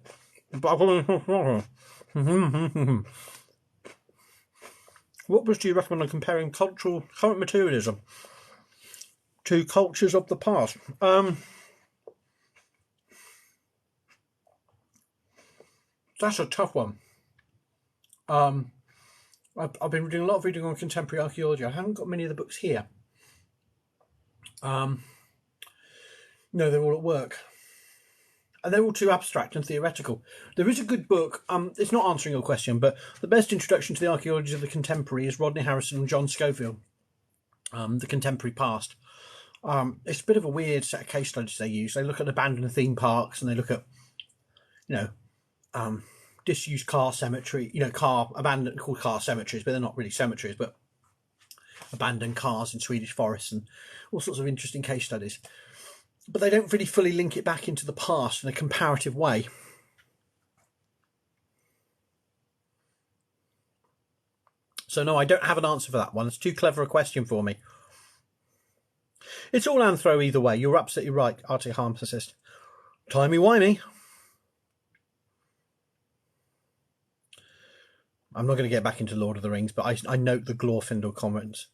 What books do you recommend on comparing current materialism to cultures of the past? That's a tough one. I've been doing a lot of reading on contemporary archaeology. I haven't got many of the books here. No, they're all at work. And they're all too abstract and theoretical. There is a good book, it's not answering your question, but the best introduction to the archaeology of the contemporary is Rodney Harrison and John Schofield, The Contemporary Past. It's a bit of a weird set of case studies they use. They look at abandoned theme parks, and they look at, disused car cemetery, abandoned, called car cemeteries, but they're not really cemeteries, but abandoned cars in Swedish forests, and all sorts of interesting case studies. But they don't really fully link it back into the past in a comparative way. So no, I don't have an answer for that one. It's too clever a question for me. It's all anthro either way. You're absolutely right, Arctic Harmsicist. Timey-wimey. I'm not going to get back into Lord of the Rings, but I note the Glorfindel comments.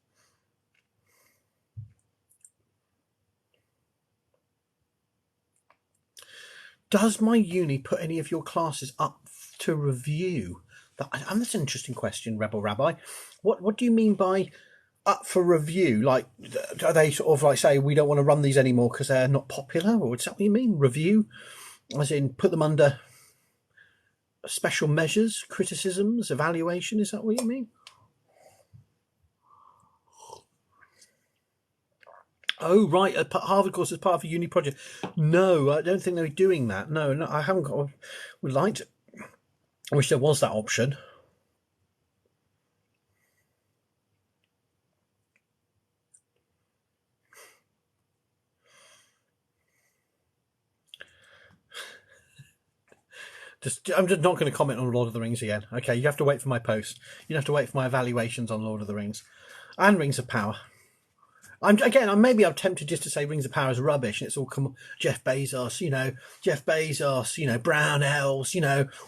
Does my uni put any of your classes up to review? That's an interesting question, Rebel Rabbi. What do you mean by up for review? Like, are they sort of like say we don't want to run these anymore because they're not popular, or is that what you mean? Review, as in put them under special measures, criticisms, evaluation? Is that what you mean? Oh, right, a Harvard course as part of a uni project. No, I don't think they're doing that. No, I haven't got. Would like to. I wish there was that option. I'm just not going to comment on Lord of the Rings again. Okay, you have to wait for my post. You have to wait for my evaluations on Lord of the Rings and Rings of Power. maybe I'm tempted just to say Rings of Power is rubbish, and it's all Jeff Bezos, brown elves,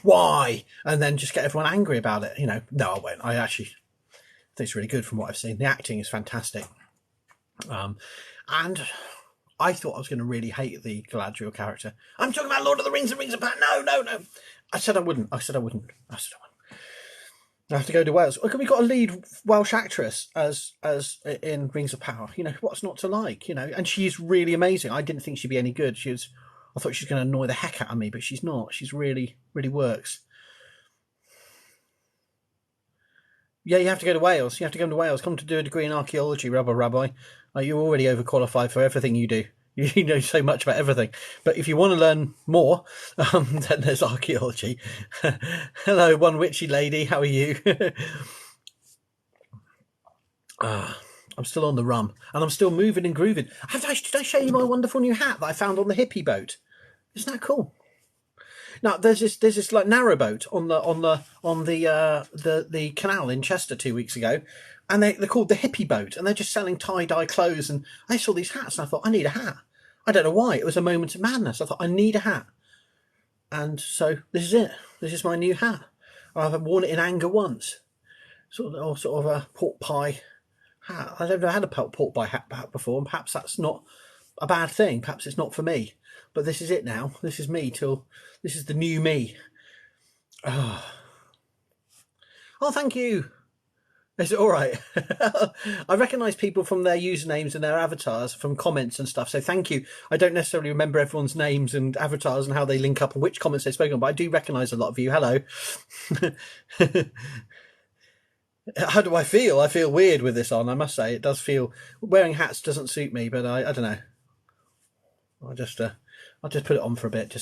why? And then just get everyone angry about it, No, I won't. I actually think it's really good from what I've seen. The acting is fantastic. And I thought I was going to really hate the Galadriel character. I'm talking about Lord of the Rings and Rings of Power. No. I said I wouldn't. I have to go to Wales. Look, we got a lead Welsh actress as in Rings of Power. What's not to like? And she's really amazing. I didn't think she'd be any good. I thought she was going to annoy the heck out of me, but she's not. She's really works. Yeah, you have to go to Wales. You have to go to Wales. Come to do a degree in archaeology, Rabbi. You're already overqualified for everything you do. You know so much about everything. But if you want to learn more, then there's archaeology. Hello, one witchy lady. How are you? I'm still on the rum, and I'm still moving and grooving. Did I show you my wonderful new hat that I found on the hippie boat? Isn't that cool? Now there's this like narrowboat on the canal in Chester 2 weeks ago, and they're called the hippie boat, and they're just selling tie-dye clothes. And I saw these hats, and I thought, I need a hat. I don't know why. It was a moment of madness. I thought, I need a hat, and so this is it. This is my new hat. I've worn it in anger once, sort of a pork pie hat. I've never had a pork pie hat before, and perhaps that's not a bad thing. Perhaps it's not for me. But this is it now. This is me this is the new me. Oh, thank you. Is it all right? I recognise people from their usernames and their avatars from comments and stuff. So thank you. I don't necessarily remember everyone's names and avatars and how they link up and which comments they've spoken on, but I do recognise a lot of you. Hello. How do I feel? I feel weird with this on, I must say. It does feel... Wearing hats doesn't suit me, but I don't know. I'll just put it on for a bit.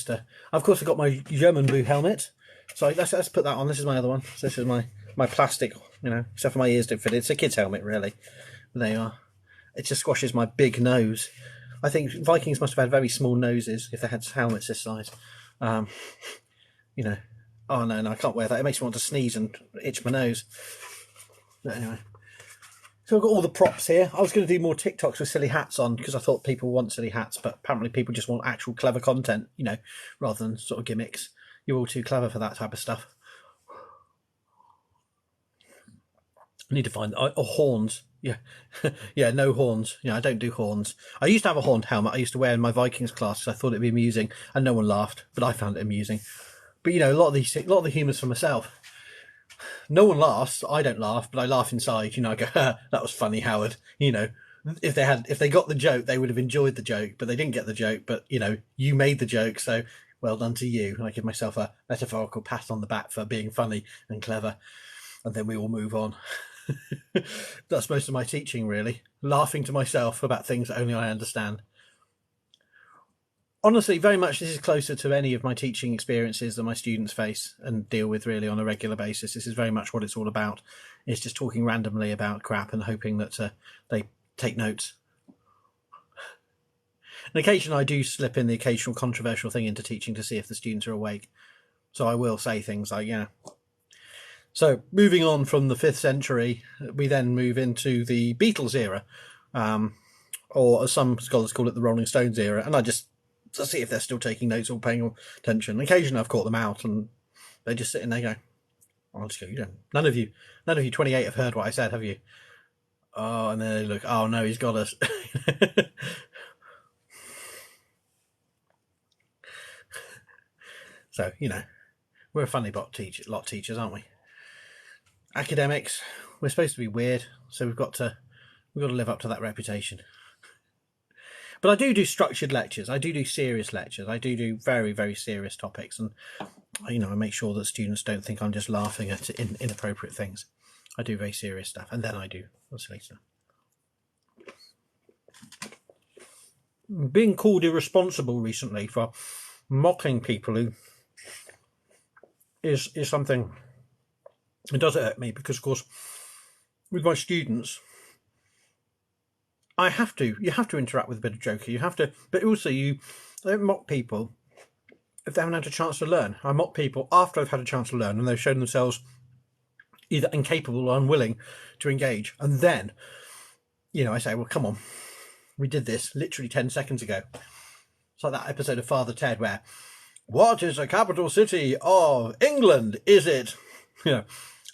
Of course, I've got my German blue helmet. So let's put that on. This is my other one. So this is my plastic, except for my ears don't fit. It's a kid's helmet, really. But there you are. It just squashes my big nose. I think Vikings must have had very small noses if they had helmets this size. Oh, no, I can't wear that. It makes me want to sneeze and itch my nose. But anyway. So I've got all the props here. I was going to do more TikToks with silly hats on because I thought people want silly hats, but apparently people just want actual clever content, rather than sort of gimmicks. You're all too clever for that type of stuff. I need to find horns. Yeah, yeah, no horns. I don't do horns. I used to have a horned helmet I used to wear in my Vikings class because I thought it'd be amusing, and no one laughed, but I found it amusing. But a lot of the humour's for myself. No one laughs. I don't laugh, but I laugh inside. I go, that was funny, Howard. If they got the joke, they would have enjoyed the joke, but they didn't get the joke. But you made the joke, so well done to you. And I give myself a metaphorical pat on the back for being funny and clever, and then we all move on. That's most of my teaching, really. Laughing to myself about things that only I understand. Honestly, very much this is closer to any of my teaching experiences that my students face and deal with really on a regular basis. This is very much what it's all about. It's just talking randomly about crap and hoping that they take notes. And occasionally I do slip in the occasional controversial thing into teaching to see if the students are awake. So I will say things like, So moving on from the 5th century, we then move into the Beatles era, or as some scholars call it, the Rolling Stones era. And I just to see if they're still taking notes or paying attention. Occasionally I've caught them out and they just sit and they go, I'll just go, none of you 28 have heard what I said, have you? Oh, and then they look, oh no, he's got us. So, we're a funny lot of teachers, aren't we? Academics, we're supposed to be weird, so we've got to live up to that reputation. But I do structured lectures. I do serious lectures. I do very, very serious topics. And, I make sure that students don't think I'm just laughing at inappropriate things. I do very serious stuff. And then I do silly stuff. Being called irresponsible recently for mocking people who is something that does hurt me because, of course, with my students, you have to interact with a bit of joker. But also I don't mock people if they haven't had a chance to learn. I mock people after I've had a chance to learn and they've shown themselves either incapable or unwilling to engage. And then, I say, well, come on, We did this literally 10 seconds ago. It's like that episode of Father Ted where, what is the capital city of England? Is it,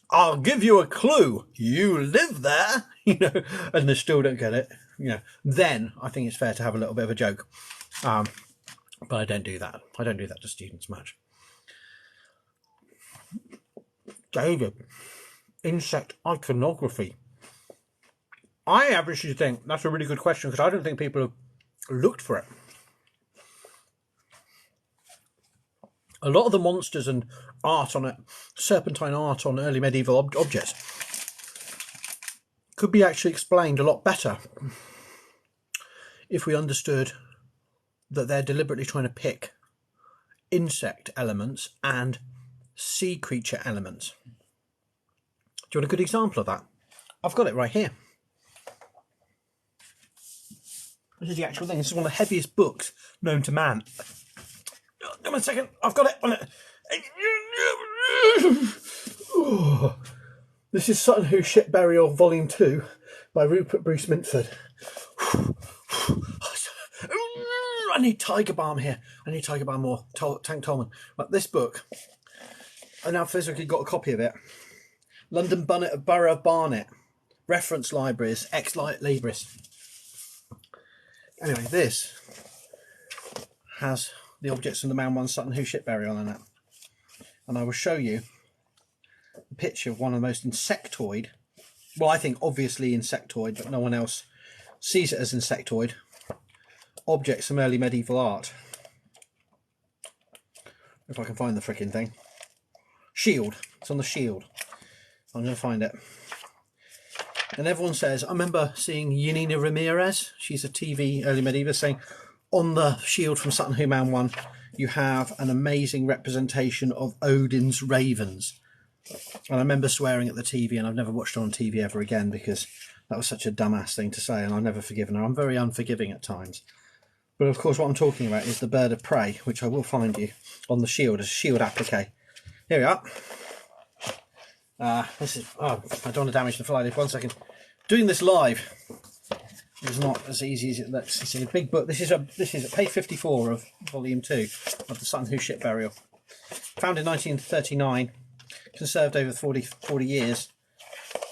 I'll give you a clue. You live there, and they still don't get it. Then I think it's fair to have a little bit of a joke. But I don't do that. I don't do that to students much. David, insect iconography. I actually think that's a really good question because I don't think people have looked for it. A lot of the monsters and art on it, serpentine art on early medieval objects, could be actually explained a lot better if we understood that they're deliberately trying to pick insect elements and sea creature elements. Do you want a good example of that? I've got it right here. This is the actual thing. This is one of the heaviest books known to man. Give me a second. I've got it on it. Oh. This is Sutton Hoo Ship Burial Volume 2 by Rupert Bruce Mintford. I need Tiger Balm here. I need Tiger Balm more. Tank Tolman. But this book, I now physically got a copy of it. London Borough of Barnet. Reference libraries. Ex Libris. Anyway, this has the objects from the Man 1 Sutton Hoo Ship Burial in it. And I will show you a picture of one of the most insectoid, well, I think obviously insectoid, but no one else sees it as insectoid, objects from early medieval art. If I can find the frickin' thing. Shield. It's on the shield. I'm going to find it. And everyone says, I remember seeing Yanina Ramirez, she's a TV early medieval, saying on the shield from Sutton Hoo Man 1 you have an amazing representation of Odin's ravens. And I remember swearing at the TV, and I've never watched her on TV ever again because that was such a dumbass thing to say, and I've never forgiven her. I'm very unforgiving at times. But of course what I'm talking about is the bird of prey, which I will find you on the shield as a shield applique. Here we are. This is, I don't want to damage the fly leaf. 1 second. Doing this live is not as easy as it looks. It's a big book. This is page 54 of volume 2 of the Sutton Hoo Ship Burial. Found in 1939, conserved over 40 years,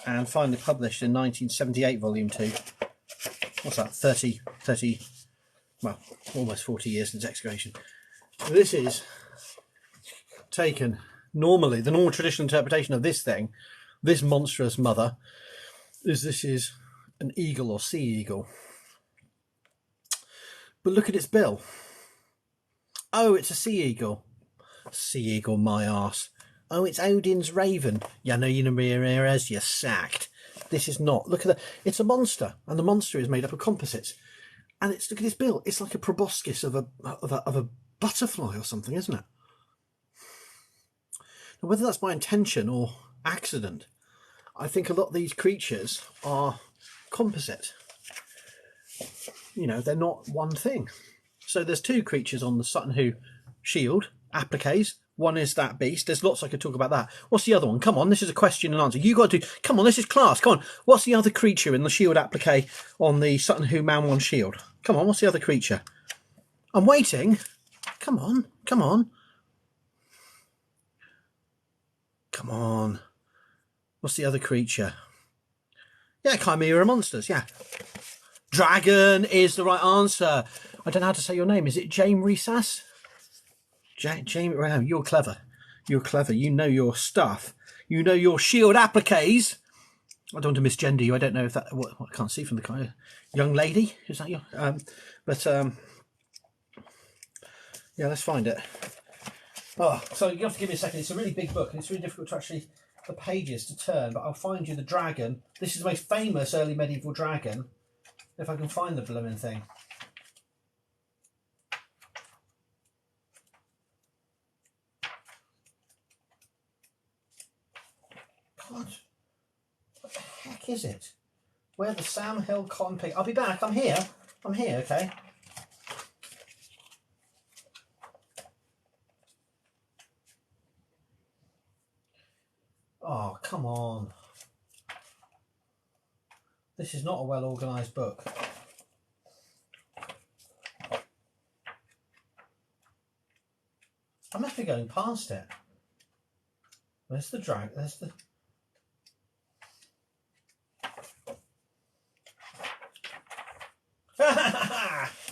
and finally published in 1978, volume 2. What's that? 30, well, almost 40 years since excavation. This is taken. Normally, the normal traditional interpretation of this thing, this monstrous mother, is this is an eagle or sea eagle. But look at its bill. Oh, it's a sea eagle. Sea eagle, my arse. Oh, it's Odin's raven. Yeah, no, you know, Ramirez, you're sacked. This is not. Look at that. It's a monster, and the monster is made up of composites. And it's, look at its bill. It's like a proboscis of a butterfly or something, isn't it? Now, whether that's by intention or accident, I think a lot of these creatures are composite. You know, they're not one thing. So there's two creatures on the Sutton Hoo shield, appliques. One is that beast. There's lots I could talk about that. What's the other one? Come on, this is a question and answer. You got to do, come on, this is class. Come on. What's the other creature in the shield applique on the Sutton Hoo Man 1 shield? Come on, what's the other creature? I'm waiting. Come on, come on. Come on. What's the other creature? Yeah, Chimera monsters, yeah. Dragon is the right answer. I don't know how to say your name. Is it James Resas? James, wow, you're clever. You're clever. You know your stuff. You know your shield appliques. I don't want to misgender you. I don't know if that. What I can't see from the kind. Young lady, is that you? Yeah, let's find it. Oh, so you have to give me a second. It's a really big book, and it's really difficult to actually the pages to turn. But I'll find you the dragon. This is the most famous early medieval dragon. If I can find the blooming thing. God, what the heck is it? Where the Sam Hill Cotton Pig? I'll be back. I'm here. I'm here. Okay. Oh, come on. This is not a well organised book. I must be going past it. Where's the drag? There's the...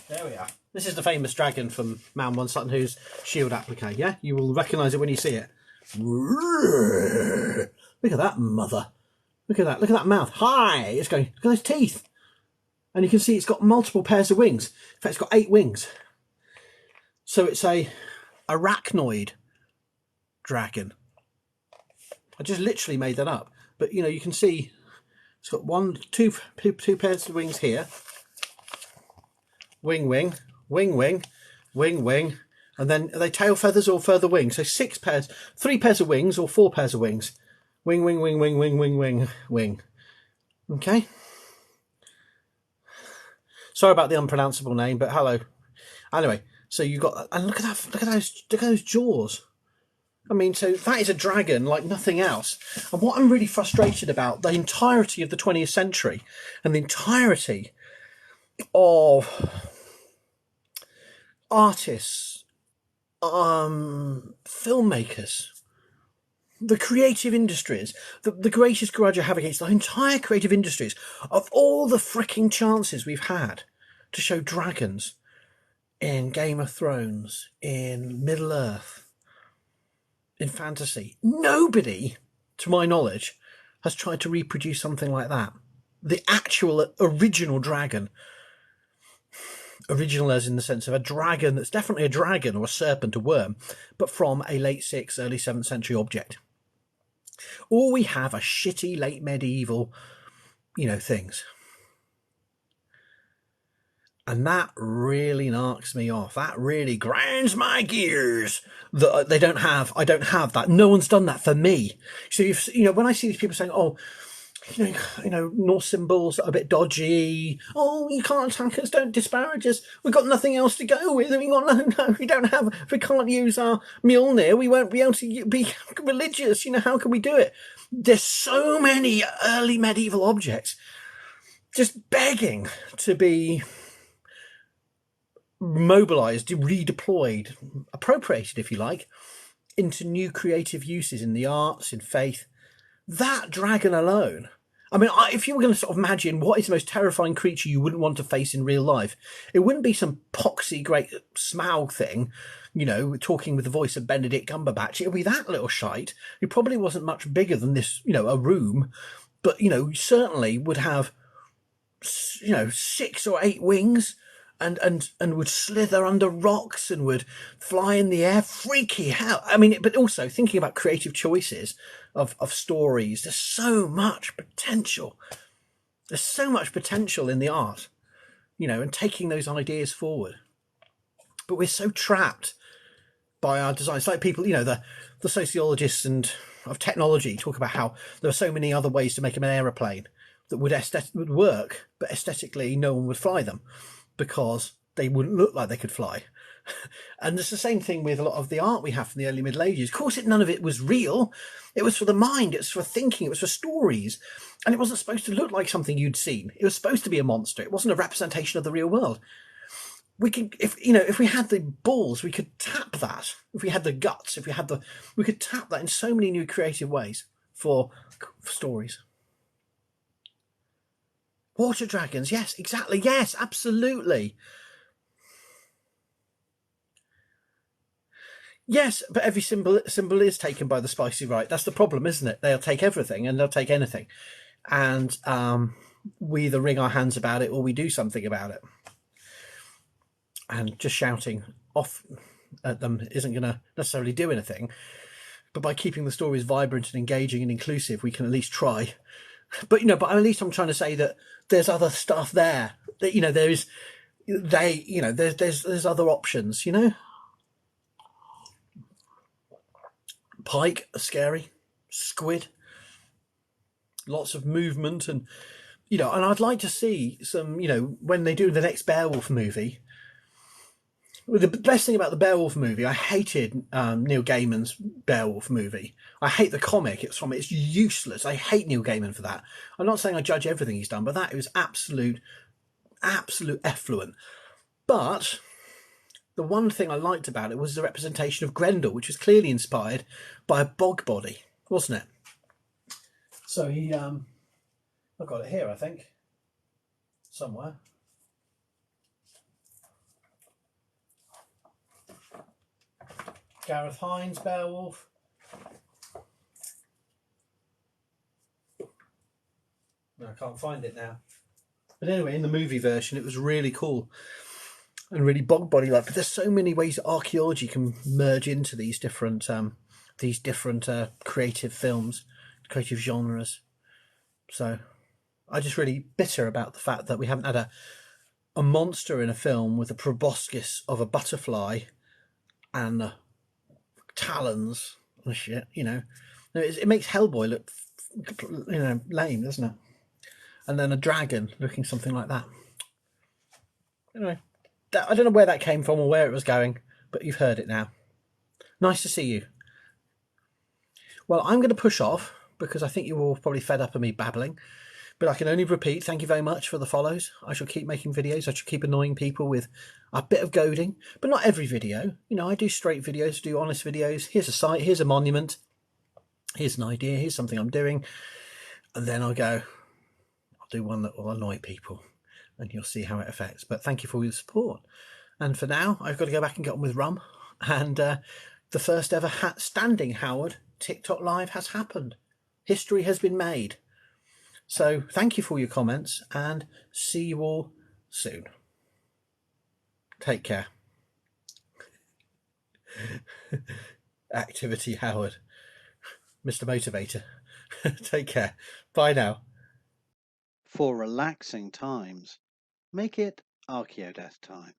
There we are. This is the famous dragon from Man One Sutton Who's shield applique, yeah? You will recognise it when you see it. Look at that mother. Look at that mouth. Hi! It's going, look at those teeth. And you can see it's got multiple pairs of wings. In fact, it's got 8 wings. So it's a arachnoid dragon. I just literally made that up. But, you know, you can see it's got two pairs of wings here. Wing, wing, wing, wing, wing, wing. And then are they tail feathers or further wings? So 3 pairs of wings or 4 pairs of wings. Wing, wing, wing, wing, wing, wing, wing, wing. Okay. Sorry about the unpronounceable name, but hello. Anyway, so you got, and look at those jaws. I mean, so that is a dragon like nothing else. And what I'm really frustrated about, the entirety of the 20th century and the entirety of artists, filmmakers, the creative industries, the greatest grudge I have against the entire creative industries, of all the fricking chances we've had to show dragons in Game of Thrones, in Middle Earth, in fantasy, nobody, to my knowledge, has tried to reproduce something like that. The actual original dragon. Original as in the sense of a dragon that's definitely a dragon or a serpent, a worm, but from a late 6th, early 7th century object. Or we have a shitty late medieval, you know, things. And that really knocks me off. That really grinds my gears that I don't have that. No one's done that for me. So, you know, when I see these people saying, oh, you know, Norse symbols are a bit dodgy. Oh, you can't attack us, don't disparage us. We've got nothing else to go with. We can't use our Mjolnir, we won't be able to be religious. You know, how can we do it? There's so many early medieval objects just begging to be mobilized, redeployed, appropriated, if you like, into new creative uses in the arts, in faith. That dragon alone, I mean, if you were going to sort of imagine what is the most terrifying creature you wouldn't want to face in real life, it wouldn't be some poxy great Smaug thing, you know, talking with the voice of Benedict Cumberbatch. It would be that little shite. It probably wasn't much bigger than this, you know, a room, but, you know, certainly would have, you know, 6 or 8 wings and would slither under rocks and would fly in the air. Freaky hell. I mean, but also thinking about creative choices of stories, there's so much potential. There's so much potential in the art, you know, and taking those ideas forward. But we're so trapped by our design. It's like people, you know, the sociologists and of technology talk about how there are so many other ways to make an aeroplane that would work, but aesthetically no one would fly them because they wouldn't look like they could fly. And it's the same thing with a lot of the art we have from the early Middle Ages. Of course, none of it was real. It was for the mind. It was for thinking. It was for stories. And it wasn't supposed to look like something you'd seen. It was supposed to be a monster. It wasn't a representation of the real world. We could, if we had the balls, we could tap that. If we had the guts, we could tap that in so many new creative ways for stories. Water dragons, yes, exactly, yes, absolutely. Yes, but every symbol is taken by the spicy right. That's the problem, isn't it? They'll take everything and they'll take anything. And we either wring our hands about it or we do something about it. And just shouting off at them isn't going to necessarily do anything. But by keeping the stories vibrant and engaging and inclusive, we can at least try. But, you know, but at least I'm trying to say that there's other stuff there. That, you know, there's other options, you know? Pike are scary. Squid. Lots of movement and, you know, and I'd like to see some, you know, when they do the next Beowulf movie. The best thing about the Beowulf movie, I hated Neil Gaiman's Beowulf movie. I hate the comic it's useless. I hate Neil Gaiman for that. I'm not saying I judge everything he's done, but that was absolute effluent. But the one thing I liked about it was the representation of Grendel, which was clearly inspired by a bog body, wasn't it? So he, I've got it here, I think, somewhere. Gareth Hines, Beowulf. No, I can't find it now. But anyway, in the movie version, it was really cool and really bog body like. But there's so many ways that archaeology can merge into these different creative films, creative genres. So I'm just really bitter about the fact that we haven't had a monster in a film with a proboscis of a butterfly and talons and shit. You know, it makes Hellboy look, you know, lame, doesn't it? And then a dragon looking something like that. Anyway, I don't know where that came from or where it was going, but you've heard it now. Nice to see you. Well, I'm going to push off because I think you're all probably fed up of me babbling. But I can only repeat, thank you very much for the follows. I shall keep making videos. I shall keep annoying people with a bit of goading, but not every video. You know, I do straight videos, do honest videos. Here's a site, here's a monument, here's an idea, here's something I'm doing. And then I'll do one that will annoy people and you'll see how it affects. But thank you for your support. And for now, I've got to go back and get on with rum. And the first ever standing Howard TikTok live has happened. History has been made. So thank you for your comments and see you all soon. Take care. Activity Howard. Mr. Motivator. Take care. Bye now. For relaxing times, make it Archaeodeath time.